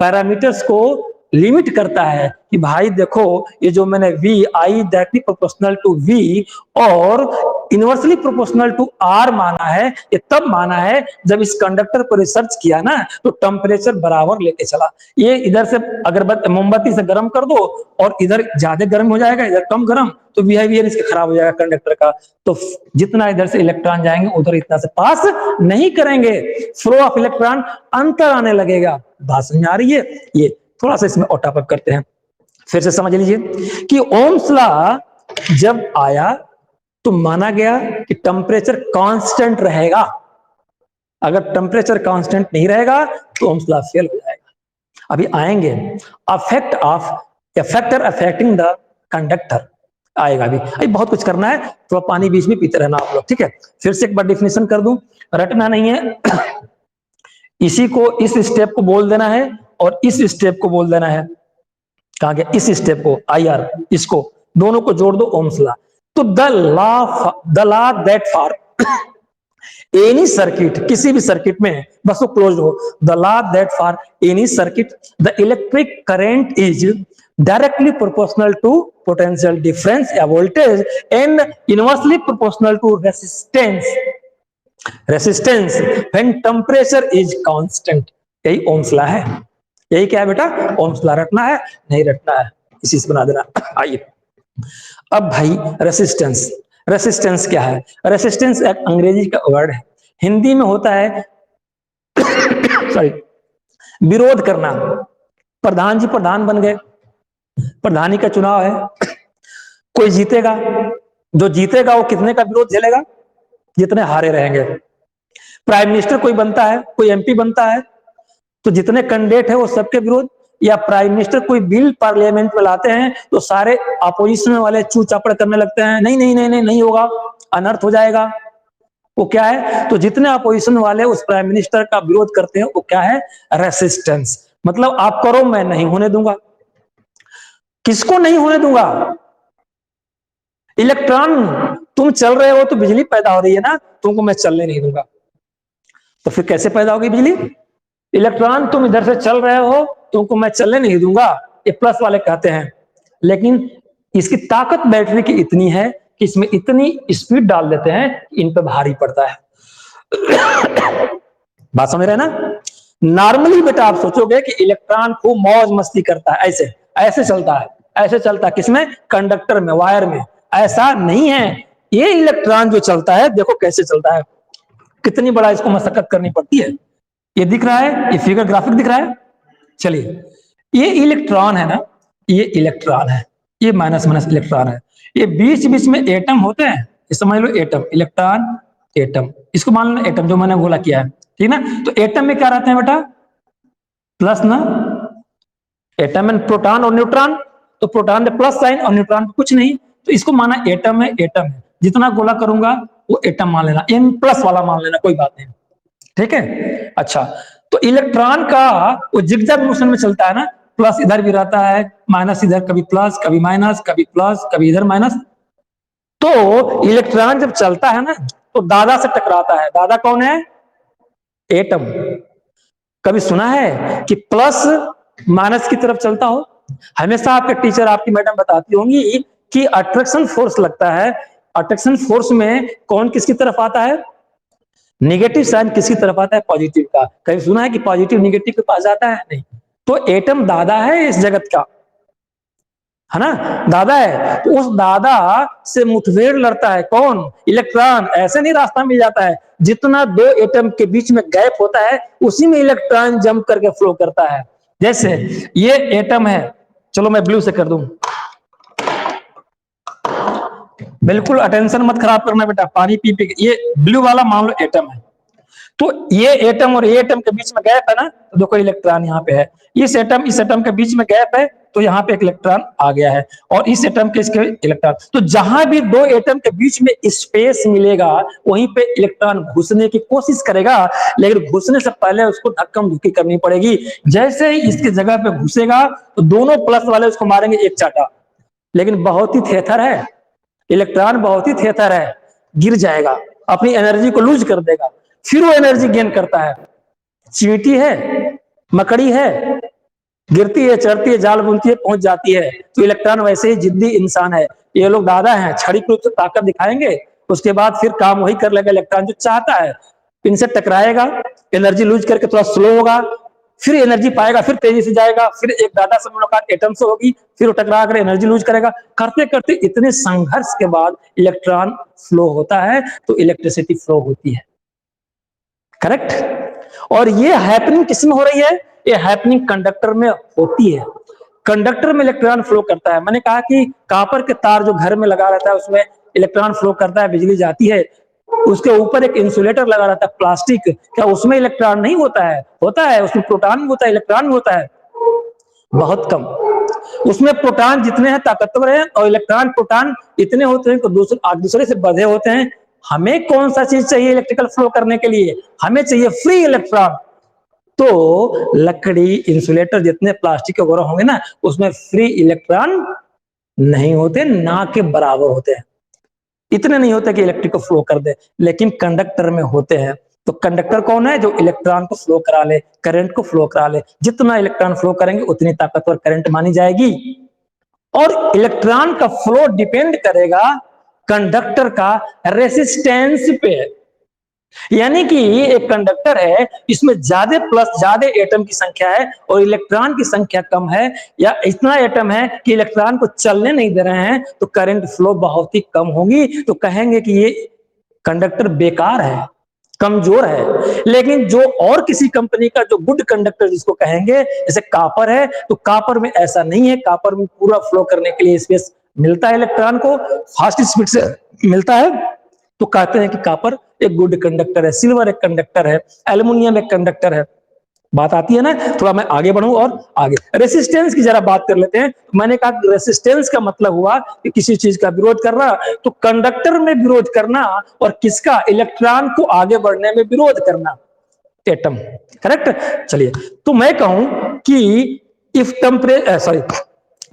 पैरामीटर्स को लिमिट करता है कि भाई देखो, ये जो मैंने V I directly proportional to V और इनवर्सली प्रोपोर्शनल टू R माना है, ये तब माना है जब इस कंडक्टर पर रिसर्च किया ना, तो टेम्परेचर बराबर लेके चला। ये इधर से अगर मोमबत्ती से गर्म कर दो और इधर ज्यादा गर्म हो जाएगा, इधर कम गर्म, तो बिहेवियर इसका खराब हो जाएगा कंडक्टर का। तो जितना इधर से इलेक्ट्रॉन जाएंगे उधर इतना से पास नहीं करेंगे, फ्लो ऑफ इलेक्ट्रॉन अंतर आने लगेगा। बात समझ आ रही है? ये थोड़ा सा इसमें और टॉपअप करते हैं, फिर से समझ लीजिए कि ओम्स लॉ जब आया तो माना गया कि टेम्परेचर कांस्टेंट रहेगा। अगर टेम्परेचर कांस्टेंट नहीं रहेगा तो ओम्स लॉ फेल हो जाएगा। अभी आएंगे फैक्टर अफेक्टिंग द कंडक्टर आएगा। अभी बहुत कुछ करना है, थोड़ा पानी बीच में पीते रहना आप लोग, ठीक है। फिर से एक बार डिफिनेशन कर दूं, रटना नहीं है। इसी को, इस स्टेप को बोल देना है और इस स्टेप को बोल देना है। कहा गया इस स्टेप को IR, इसको दोनों को जोड़ दो, ओम्स लॉ। तो the law that for any circuit, किसी भी सर्किट में बस वो क्लोज हो, the law that for any circuit the electric current is directly proportional to potential difference या voltage and inversely proportional to resistance when temperature is constant. यही Ohm's law है। यही क्या है बेटा? Ohm's law. रटना है? नहीं रटना है, इसी से बना देना। आइए अब भाई रेसिस्टेंस क्या है? रेसिस्टेंस एक अंग्रेजी का वर्ड है, हिंदी में होता है सॉरी, विरोध करना। प्रधान जी प्रधान बन गए, प्रधानी का चुनाव है, कोई जीतेगा, जो जीतेगा वो कितने का विरोध झेलेगा? जितने हारे रहेंगे। प्राइम मिनिस्टर कोई बनता है, कोई MP बनता है, तो जितने कैंडिडेट है वो सबके विरोध। या प्राइम मिनिस्टर कोई बिल पार्लियामेंट में लाते हैं तो सारे अपोजिशन वाले चू चापड़ करने लगते हैं, नहीं नहीं नहीं नहीं नहीं होगा, अनर्थ हो जाएगा। वो क्या है? तो जितने अपोजिशन वाले उस प्राइम मिनिस्टर का विरोध करते हैं वो क्या है? रेसिस्टेंस। मतलब आप करो, मैं नहीं होने दूंगा। किसको नहीं होने दूंगा? इलेक्ट्रॉन, तुम चल रहे हो तो बिजली पैदा हो रही है ना, तुमको मैं चलने नहीं दूंगा। तो फिर कैसे पैदा होगी बिजली? इलेक्ट्रॉन तुम इधर से चल रहे हो, तुमको मैं चलने नहीं दूंगा, ये प्लस वाले कहते हैं। लेकिन इसकी ताकत बैटरी की इतनी है कि इसमें इतनी स्पीड डाल देते हैं कि इन पे भारी पड़ता है। बात समझ रहे हैं ना? नॉर्मली बेटा आप सोचोगे कि इलेक्ट्रॉन खूब मौज मस्ती करता है, ऐसे ऐसे चलता है, ऐसे चलता है, किसमें? कंडक्टर में, वायर में। ऐसा नहीं है। ये इलेक्ट्रॉन जो चलता है, देखो कैसे चलता है, कितनी बड़ा इसको मशक्कत करनी पड़ती है। ये दिख रहा है, ये फिगर ग्राफिक दिख रहा है। चलिए, ये इलेक्ट्रॉन है ना, ये इलेक्ट्रॉन है, ये माइनस माइनस इलेक्ट्रॉन है, ये बीच बीच में एटम होते हैं, ये समझ लो एटम, इलेक्ट्रॉन एटम, इसको मान लो एटम जो मैंने बोला किया है, ठीक ना? तो एटम में क्या रहते हैं बेटा? प्लस ना, एटम में प्रोटॉन और न्यूट्रॉन, तो प्रोटॉन में प्लस साइन और न्यूट्रॉन में कुछ नहीं, तो इसको माना एटम है, एटम है, जितना गोला करूंगा वो एटम मान लेना, एन प्लस वाला मान लेना, कोई बात नहीं, ठीक है? अच्छा, तो इलेक्ट्रॉन का वो जिगजैग मोशन में चलता है ना, प्लस इधर भी रहता है, माइनस इधर, कभी प्लस कभी माइनस, कभी प्लस कभी इधर माइनस। तो इलेक्ट्रॉन जब चलता है ना, तो दादा से टकराता है। दादा कौन है? एटम। कभी सुना है कि प्लस माइनस की तरफ चलता हो? हमेशा आपके टीचर, आपकी मैडम बताती होंगी कि अट्रैक्शन फोर्स लगता है, अट्रैक्शन फोर्स में कौन किसकी तरफ आता है? नेगेटिव साइन किसकी तरफ आता है? पॉजिटिव का। कभी सुना है कि पॉजिटिव नेगेटिव के पास जाता है? नहीं। तो एटम दादा है इस जगत का, है ना? दादा है। तो उस दादा से मुठभेड़ लड़ता है कौन? इलेक्ट्रॉन। ऐसे नहीं रास्ता मिल जाता है, जितना दो एटम के बीच में गैप होता है उसी में इलेक्ट्रॉन जंप करके फ्लो करता है। जैसे ये एटम है, चलो मैं ब्लू से कर दूं, बिल्कुल अटेंशन मत खराब करना बेटा, पानी पी पी। ये ब्लू वाला मान लो एटम है, तो ये एटम और ये एटम के बीच में गैप है ना, तो देखो इलेक्ट्रॉन यहाँ पे है, इस एटम के बीच में गैप है, तो यहाँ पे एक इलेक्ट्रॉन आ गया है, और इस एटम के इसके इलेक्ट्रॉन, तो जहां भी दो एटम के बीच में स्पेस मिलेगा वहीं पे इलेक्ट्रॉन घुसने की कोशिश करेगा, लेकिन घुसने से पहले उसको धक्कम धुक्की करनी पड़ेगी। जैसे ही इसकी जगह पे घुसेगा तो दोनों प्लस वाले उसको मारेंगे एक चाटा, लेकिन बहुत ही थेथर है इलेक्ट्रॉन, बहुत ही थेथर है, गिर जाएगा, अपनी एनर्जी को लूज कर देगा, फिर वो एनर्जी गेन करता है। चींटी है, मकड़ी है, गिरती है, चढ़ती है, जाल बुनती है, पहुंच जाती है। तो इलेक्ट्रॉन वैसे ही जिद्दी इंसान है। ये लोग दादा हैं, क्षणिक रूप से ताकत दिखाएंगे, उसके बाद फिर काम वही कर लेगा इलेक्ट्रॉन जो चाहता है, इनसे टकराएगा, एनर्जी लूज करके थोड़ा स्लो होगा, फिर एनर्जी पाएगा, फिर तेजी से जाएगा, फिर एक दादा से मुलाकात एटम से होगी, फिर वो टकरा कर एनर्जी लूज करेगा, करते करते इतने संघर्ष के बाद इलेक्ट्रॉन फ्लो होता है, तो इलेक्ट्रिसिटी फ्लो होती है। करेक्ट? और ये हैपनिंग किसमें हो रही है? ये हैपनिंग कंडक्टर में होती है। कंडक्टर में इलेक्ट्रॉन फ्लो करता है। मैंने कहा कि कॉपर के तार जो घर में लगा रहता है उसमें इलेक्ट्रॉन फ्लो करता है, बिजली जाती है, उसके ऊपर एक इंसुलेटर लगा रहता है प्लास्टिक, क्या उसमें इलेक्ट्रॉन नहीं होता है? होता है, उसमें प्रोटॉन भी होता है, इलेक्ट्रॉन भी होता है, बहुत कम। उसमें प्रोटॉन जितने हैं ताकतवर हैं, और इलेक्ट्रॉन प्रोटॉन इतने होते हैं कि दूसरे से बंधे होते हैं। हमें कौन सा चीज चाहिए इलेक्ट्रिकल फ्लो करने के लिए? हमें चाहिए फ्री इलेक्ट्रॉन। तो लकड़ी, इंसुलेटर, जितने प्लास्टिक वगैरह होंगे ना, उसमें फ्री इलेक्ट्रॉन नहीं होते, ना के बराबर होते हैं, इतने नहीं होते कि इलेक्ट्रिक को फ्लो कर दे, लेकिन कंडक्टर में होते हैं। तो कंडक्टर कौन है? जो इलेक्ट्रॉन को फ्लो करा ले, करंट को फ्लो करा ले। जितना इलेक्ट्रॉन फ्लो करेंगे उतनी ताकतवर करंट मानी जाएगी। और इलेक्ट्रॉन का फ्लो डिपेंड करेगा कंडक्टर का रेसिस्टेंस पे। यानी कि एक कंडक्टर है, इसमें ज्यादा प्लस, ज्यादा एटम की संख्या है और इलेक्ट्रॉन की संख्या कम है, या इतना एटम है कि इलेक्ट्रॉन को चलने नहीं दे रहे हैं, तो करंट फ्लो बहुत ही कम होगी, तो कहेंगे कि ये कंडक्टर बेकार है, कमजोर है। लेकिन जो और किसी कंपनी का जो गुड कंडक्टर जिसको कहेंगे, जैसे कॉपर है, तो कॉपर में ऐसा नहीं है, कॉपर में पूरा फ्लो करने के लिए स्पेस मिलता है, इलेक्ट्रॉन को फास्ट स्पीड से मिलता है, तो कहते हैं कि कॉपर एक गुड कंडक्टर है, सिल्वर एक कंडक्टर है, एल्युमिनियम एक कंडक्टर है। बात आती है ना? थोड़ा मैं आगे बढ़ूं और आगे रेसिस्टेंस की जरा बात कर लेते हैं। मैंने कहा रेसिस्टेंस का मतलब हुआ कि किसी चीज का विरोध करना, तो कंडक्टर में विरोध करना, और किसका? इलेक्ट्रॉन को आगे बढ़ने में विरोध करना, एटम। करेक्ट? चलिए, तो मैं कहूं कि इफ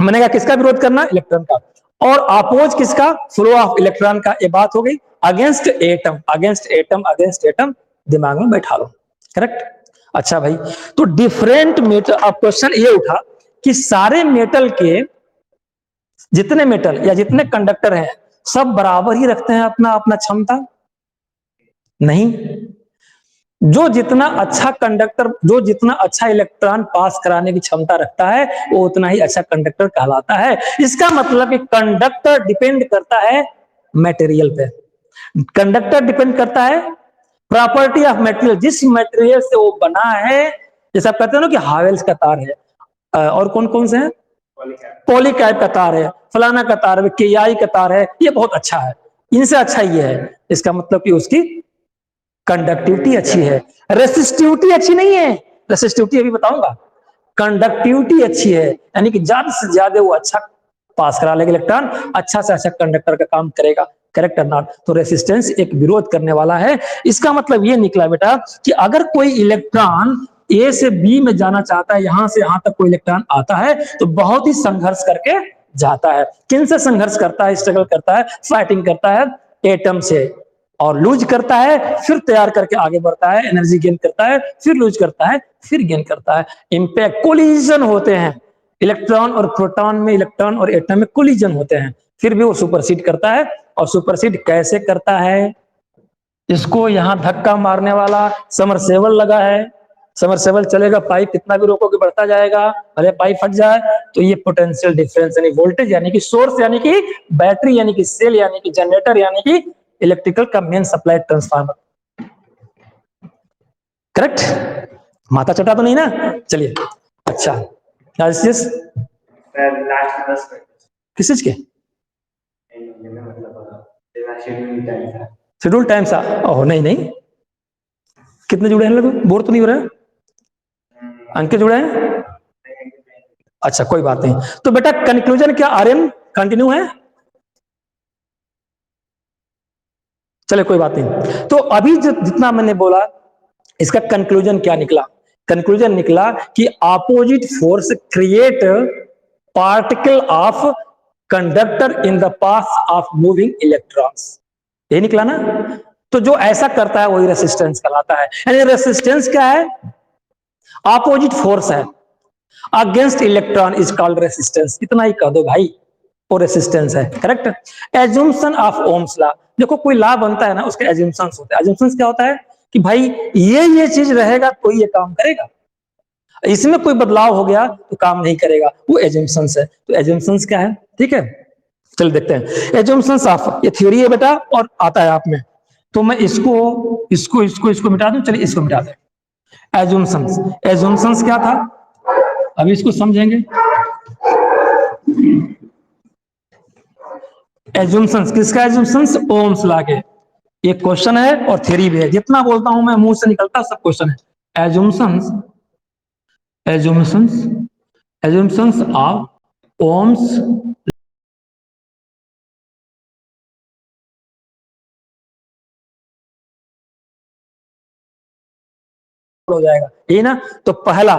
मैंने कहा किसका विरोध करना? इलेक्ट्रॉन का। और अपोज किसका? फ्लो ऑफ इलेक्ट्रॉन का। ये बात हो गई। Against atom, against atom, against atom, दिमाग में बैठा लो। करेक्ट? अच्छा भाई, तो डिफरेंट मेटल, अब क्वेश्चन ये उठा कि सारे मेटल के जितने मेटल या जितने कंडक्टर हैं सब बराबर ही रखते हैं अपना अपना क्षमता? नहीं। जो जितना अच्छा कंडक्टर, जो जितना अच्छा इलेक्ट्रॉन पास कराने की क्षमता रखता है वो उतना ही अच्छा कंडक्टर कहलाता है। इसका मतलब कि कंडक्टर डिपेंड करता है मटेरियल पे, कंडक्टर डिपेंड करता है प्रॉपर्टी ऑफ मटेरियल, जिस मटेरियल से वो बना है। जैसे आप कहते हो ना कि हावेल्स का तार है, और कौन कौन से हैं, पॉलीकार्ब का तार है, फलाना का तार है, केआई का तार है, ये बहुत अच्छा है, इनसे अच्छा ये है। इसका मतलब कि उसकी कंडक्टिविटी अच्छी है, रेसिस्टिविटी अच्छी नहीं है। रेसिस्टिविटी अभी बताऊंगा। कंडक्टिविटी अच्छी है, यानी कि ज्यादा से ज्यादा वो अच्छा पास करा लेगा इलेक्ट्रॉन, अच्छा से अच्छा कंडक्टर का काम करेगा। करेक्ट और नॉट? तो रेसिस्टेंस एक विरोध करने वाला है। इसका मतलब ये निकला बेटा कि अगर कोई इलेक्ट्रॉन ए से बी में जाना चाहता है, यहां से यहां तक कोई इलेक्ट्रॉन आता है तो बहुत ही संघर्ष करके जाता है। किन से संघर्ष करता है, स्ट्रगल करता है, फाइटिंग करता है? एटम से, और लूज करता है, फिर तैयार करके आगे बढ़ता है, एनर्जी गेन करता है, फिर लूज करता है, फिर गेन करता है। इंपैक्ट कोलिजन होते हैं इलेक्ट्रॉन और प्रोटॉन में, इलेक्ट्रॉन और एटम में कोलिजन होते हैं, फिर भी वो सुपरसीड करता है। और सुपरसीड कैसे करता है? इसको यहां धक्का मारने वाला समरसेबल लगा है, समरसेबल चलेगा, पाइप कितना भी रोकोगे बढ़ता जाएगा, अरे पाइप फट जाए तो ये पोटेंशियल डिफरेंस यानी वोल्टेज यानी कि सोर्स यानी कि बैटरी यानी कि सेल यानी कि जनरेटर यानी कि इलेक्ट्रिकल का मेन सप्लाई ट्रांसफार्मर। करेक्ट? माथा चटा तो नहीं ना? चलिए अच्छा, किस चीज के शेड्यूल टाइम सा? ओह नहीं नहीं, कितने जुड़े हैं लोग? बोर तो नहीं हो रहा है? अंक जुड़े हैं? अच्छा कोई बात नहीं। तो बेटा कंक्लूजन क्या, आर्यन कंटिन्यू है? चले कोई बात नहीं। तो अभी जितना मैंने बोला इसका कंक्लूजन क्या निकला? कंक्लूजन निकला कि opposite force create particle of conductor in the path of moving electrons. ये निकला ना? तो जो ऐसा करता है वही रेसिस्टेंस कहलाता है। यानी रेसिस्टेंस क्या है? ऑपोजिट फोर्स है, against electron is called resistance. इतना ही कह दो भाई, वो रेसिस्टेंस है। करेक्ट? एज्यूम्पशन ऑफ ओम्स लॉ, देखो कोई लॉ बनता है ना उसके एज्यूम्पशंस होते हैं। एज्यूम्पशंस क्या होता है कि भाई ये चीज रहेगा तो ये काम करेगा, इसमें कोई बदलाव हो गया तो काम नहीं करेगा, वो एज्यूम्पशंस है। तो एज्यूम्पशंस क्या है? ठीक है, चल देखते हैं। एज्यूम्पशंस ऑफ, ये थ्योरी है बेटा और आता है आप में, तो मैं इसको मिटा दूं। चलिए इसको मिटा दें। एज्यूम्पशंस, एज्यूम्पशंस क्या था अभी इसको समझेंगे। एज्यूम्पशंस किसका? एज्यूम्पशंस ओम्स लॉ के। एक क्वेश्चन है और थ्योरी भी है, जितना बोलता हूं मैं मुंह से निकलता सब क्वेश्चन है। एज्यूम्पशंस, एज्यूम्पशंस, एज्यूम्पशंस ऑफ ओम्स हो जाएगा ये ना। तो पहला,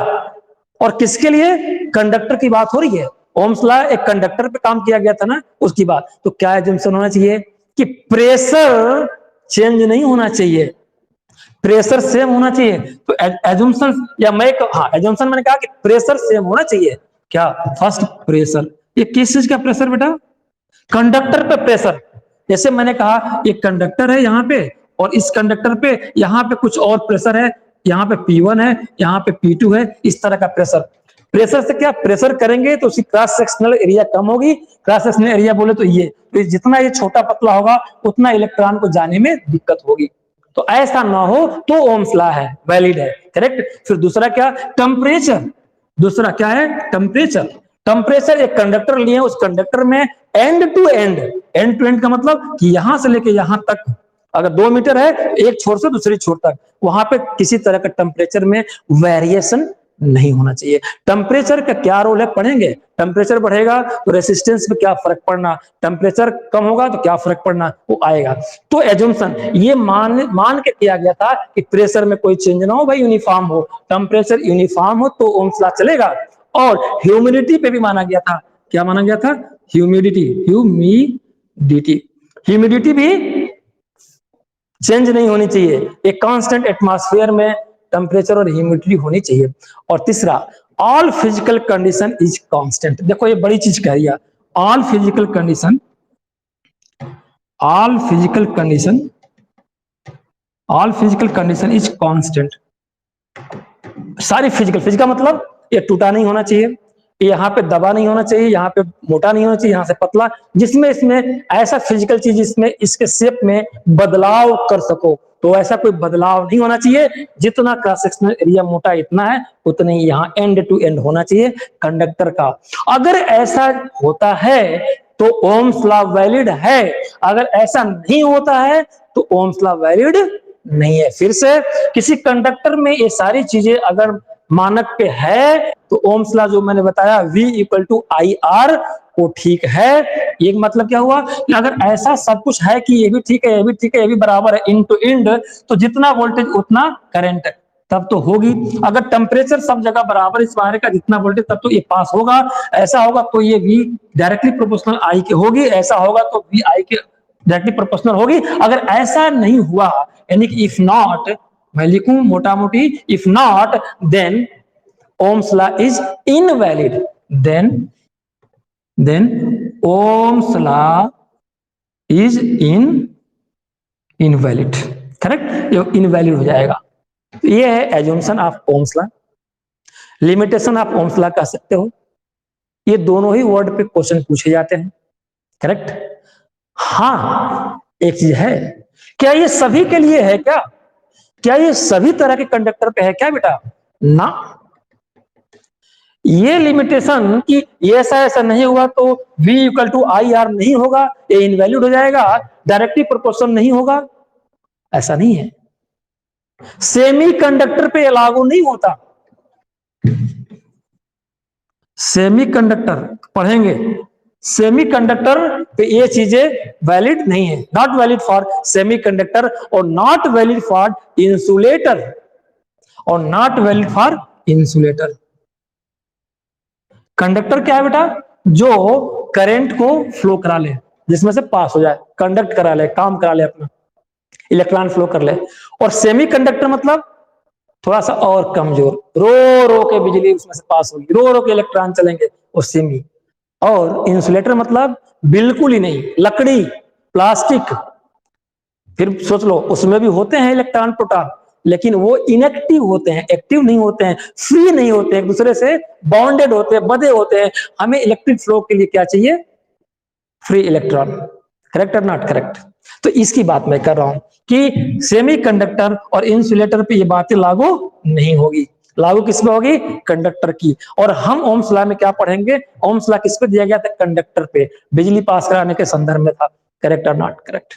और किसके लिए? कंडक्टर की बात हो रही है। ओम्स लॉ एक कंडक्टर पे काम किया गया था ना, उसकी बात। तो क्या एजम्पशन होना चाहिए कि प्रेशर चेंज नहीं होना चाहिए, प्रेशर सेम होना चाहिए। तो एजम्पशन, या मैं हाँ एजम्पशन मैंने कहा कि प्रेशर सेम होना चाहिए। क्या? फर्स्ट प्रेशर, ये किस चीज का प्रेशर बेटा? कंडक्टर पे प्रेशर। जैसे मैंने कहा एक कंडक्टर है यहाँ पे, और इस कंडक्टर पे यहाँ पे कुछ और प्रेशर है, यहाँ पे P1 है, यहाँ पे P2 है, इस तरह का प्रेशर। प्रेशर से क्या प्रेशर करेंगे तो उसकी क्रॉस सेक्शनल एरिया कम होगी। क्रॉस सेक्शनल एरिया बोले तो ये, तो जितना ये छोटा पतला होगा उतना इलेक्ट्रॉन को जाने में दिक्कत होगी। तो ऐसा ना हो तो ओम्स लॉ है, वैलिड है। करेक्ट? फिर दूसरा क्या? टेम्परेचर। दूसरा क्या है? टेम्परेचर। टेम्परेचर, एक कंडक्टर लिए, उस कंडक्टर में end to end, end to end का मतलब कि यहां से लेके यहां तक, अगर 2 मीटर है एक छोर से दूसरी छोर तक, वहां पे किसी तरह का टेम्परेचर में वेरिएशन नहीं होना चाहिए। टेम्परेचर का क्या रोल है पढ़ेंगे। टेम्परेचर बढ़ेगा तो रेसिस्टेंस पे क्या फर्क पड़ना, टेम्परेचर कम होगा तो क्या फर्क पड़ना, वो आएगा। तो एजम्पशन ये मान के किया गया था कि प्रेशर में कोई चेंज ना हो भाई, यूनिफॉर्म हो, टेम्परेचर यूनिफॉर्म हो तो ओम्स लॉ चलेगा। और ह्यूमिडिटी पे भी माना गया था। क्या माना गया था? ह्यूमिडिटी, ह्यूमिडिटी, ह्यूमिडिटी भी चेंज नहीं होनी चाहिए। एक कांस्टेंट एटमॉस्फेयर में टेम्परेचर और ह्यूमिडिटी होनी चाहिए। और तीसरा, all physical condition is constant. देखो ये बड़ी चीज कह रही है, all physical condition is constant. सारी फिजिकल मतलब ये टूटा नहीं होना चाहिए, यहाँ पे दबा नहीं होना चाहिए, यहाँ पे मोटा नहीं होना चाहिए, यहाँ से पतला, जिसमें इसमें ऐसा फिजिकल चीज जिसमें इसके शेप में बदलाव कर सको, तो ऐसा कोई बदलाव नहीं होना चाहिए। जितना क्रॉस सेक्शनल एरिया मोटा इतना है उतना ही यहाँ एंड टू एंड होना चाहिए कंडक्टर का। अगर ऐसा होता है तो ओम्स लॉ वैलिड है, अगर ऐसा नहीं होता है तो ओम्स लॉ वैलिड नहीं है। फिर से किसी कंडक्टर में ये सारी चीजें अगर मानक पे है तो ओम्स लॉ जो मैंने बताया V equal to I R वो ठीक है। ये मतलब क्या हुआ कि अगर ऐसा सब कुछ है कि ये भी ठीक है, ये भी ठीक है, ये भी बराबर है इन टू इंड, तो जितना वोल्टेज उतना करंट तब तो होगी। अगर टेम्परेचर सब जगह बराबर इस वायर का जितना वोल्टेज तब तो ये पास होगा। ऐसा होगा तो ये V डायरेक्टली प्रोपोर्शनल I के होगी, ऐसा होगा तो V I के डायरेक्टली प्रोपोर्शनल होगी। अगर ऐसा नहीं हुआ यानी कि इफ नॉट, मैं लिखूं मोटा मोटी, if not then Ohm's law is invalid, then Ohm's law is invalid, correct, ये इनवैलिड हो जाएगा। तो ये है assumption of Ohm's law। Limitation of Ohm's law कह सकते हो। ये दोनों ही वर्ड पे क्वेश्चन पूछे जाते हैं, करेक्ट। हाँ एक चीज है, क्या ये सभी के लिए है क्या? क्या ये सभी तरह के कंडक्टर पे है क्या बेटा? ना, ये लिमिटेशन कि ऐसा नहीं हुआ तो V equal to I R नहीं होगा, ये इनवैलिड हो जाएगा, डायरेक्टली प्रोपोर्शनल नहीं होगा, ऐसा नहीं है। सेमी कंडक्टर पे लागू नहीं होता। सेमी कंडक्टर पढ़ेंगे, सेमी कंडक्टर पे ये चीजें वैलिड नहीं है, not valid for semi conductor और नॉट वैलिड फॉर इंसुलेटर, और not valid for insulator. Conductor क्या है बेटा? जो करंट को फ्लो करा ले, जिसमें से पास हो जाए, कंडक्ट करा ले, काम करा ले, अपना इलेक्ट्रॉन फ्लो कर ले। और सेमी कंडक्टर मतलब थोड़ा सा और कमजोर, रो के बिजली उसमें से पास होगी, रो के इलेक्ट्रॉन चलेंगे, वो सेमी। और इंसुलेटर मतलब बिल्कुल ही नहीं, लकड़ी, प्लास्टिक। फिर सोच लो उसमें भी होते हैं इलेक्ट्रॉन प्रोटॉन, लेकिन वो इनएक्टिव होते हैं, एक्टिव नहीं होते हैं, फ्री नहीं होते हैं, एक दूसरे से बॉन्डेड होते हैं, बंधे होते हैं। हमें इलेक्ट्रिक फ्लो के लिए क्या चाहिए? फ्री इलेक्ट्रॉन, करेक्ट और नॉट करेक्ट? तो इसकी बात मैं कर रहा हूं कि सेमी कंडक्टर और इंसुलेटर पे ये बातें लागू नहीं होगी। लागू किस पे होगी? कंडक्टर की। और हम ओम्स लॉ में क्या पढ़ेंगे? ओम्स लॉ किस पे दिया गया था? कंडक्टर पे, बिजली पास कराने के संदर्भ में था, करेक्ट और नॉट करेक्ट?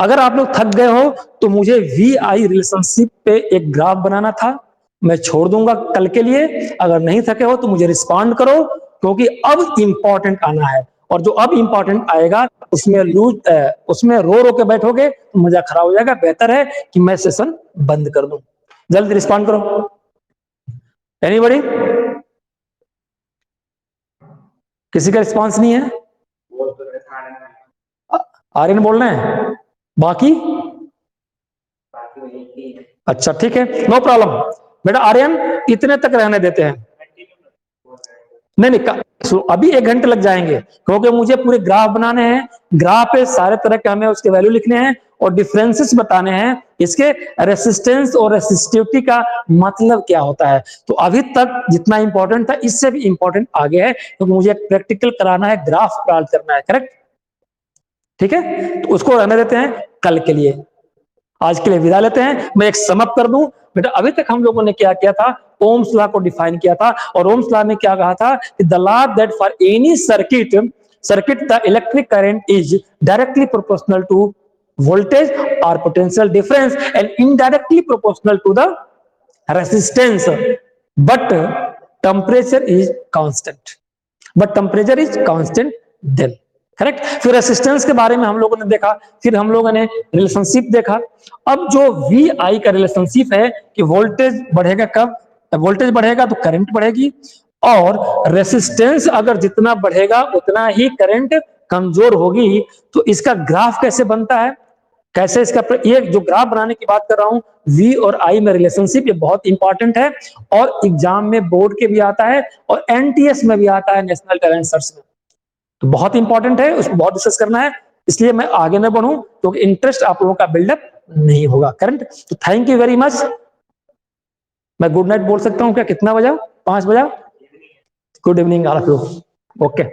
अगर आप लोग थक गए हो तो मुझे VI रिलेशनशिप पे एक ग्राफ बनाना था, मैं छोड़ दूंगा कल के लिए। अगर नहीं थके हो तो मुझे रिस्पॉन्ड करो, क्योंकि अब इंपॉर्टेंट आना है, और जो अब इंपॉर्टेंट आएगा उसमें रो के बैठोगे तो मजा खराब हो जाएगा। बेहतर है कि मैं सेशन बंद कर दूं। जल्दी रिस्पॉन्ड करो। एनीबॉडी? किसी का रिस्पॉन्स नहीं है? आर्यन बोल रहे हैं, बाकी अच्छा ठीक है, नो प्रॉब्लम बेटा। आर्यन इतने तक रहने देते हैं। नहीं अभी 1 घंटे लग जाएंगे, क्योंकि मुझे पूरे ग्राफ बनाने हैं। ग्राफ पे सारे तरह के हमें उसके वैल्यू लिखने हैं और डिफरेंसेस बताने हैं, इसके रेसिस्टेंस और रेसिस्टिविटी का मतलब क्या होता है। तो अभी तक जितना इंपॉर्टेंट था इससे भी इंपॉर्टेंट आगे है, क्योंकि मुझे प्रैक्टिकल कराना है, ग्राफ प्लॉट करना है, करेक्ट? ठीक है, तो उसको रहने देते हैं कल के लिए। आज के लिए विदा लेते हैं। मैं एक समअप कर दूं बेटा, अभी तक हम लोगों ने क्या किया था? ओम्स लॉ को डिफाइन किया था, और ओम्स लॉ में क्या कहा था? The law that for any circuit the electric current is directly proportional to voltage or potential difference and indirectly proportional to the resistance, but temperature is constant then, correct? फिर resistance के बारे में हम लोगों ने देखा, फिर हम लोगों ने रिलेशनशिप देखा। अब जो VI का रिलेशनशिप है कि वोल्टेज बढ़ेगा, कब वोल्टेज बढ़ेगा तो करंट बढ़ेगी, और रेसिस्टेंस अगर जितना बढ़ेगा उतना ही करंट कमजोर होगी। तो इसका ग्राफ कैसे बनता है, कैसे इसका, ये जो ग्राफ बनाने की बात कर रहा हूं, V और I में रिलेशनशिप, ये बहुत इंपॉर्टेंट है, और एग्जाम में बोर्ड के भी आता है और NTS में भी आता है, नेशनल टैलेंट सर्च में। तो बहुत इंपॉर्टेंट है, उसको बहुत डिस्कस करना है, इसलिए मैं आगे न बढ़ूं क्योंकि इंटरेस्ट आप लोगों का बिल्डअप नहीं होगा करंट। तो थैंक यू वेरी मच। मैं गुड नाइट बोल सकता हूं क्या? कितना बजा? 5 बजा? Good evening all of you. Okay.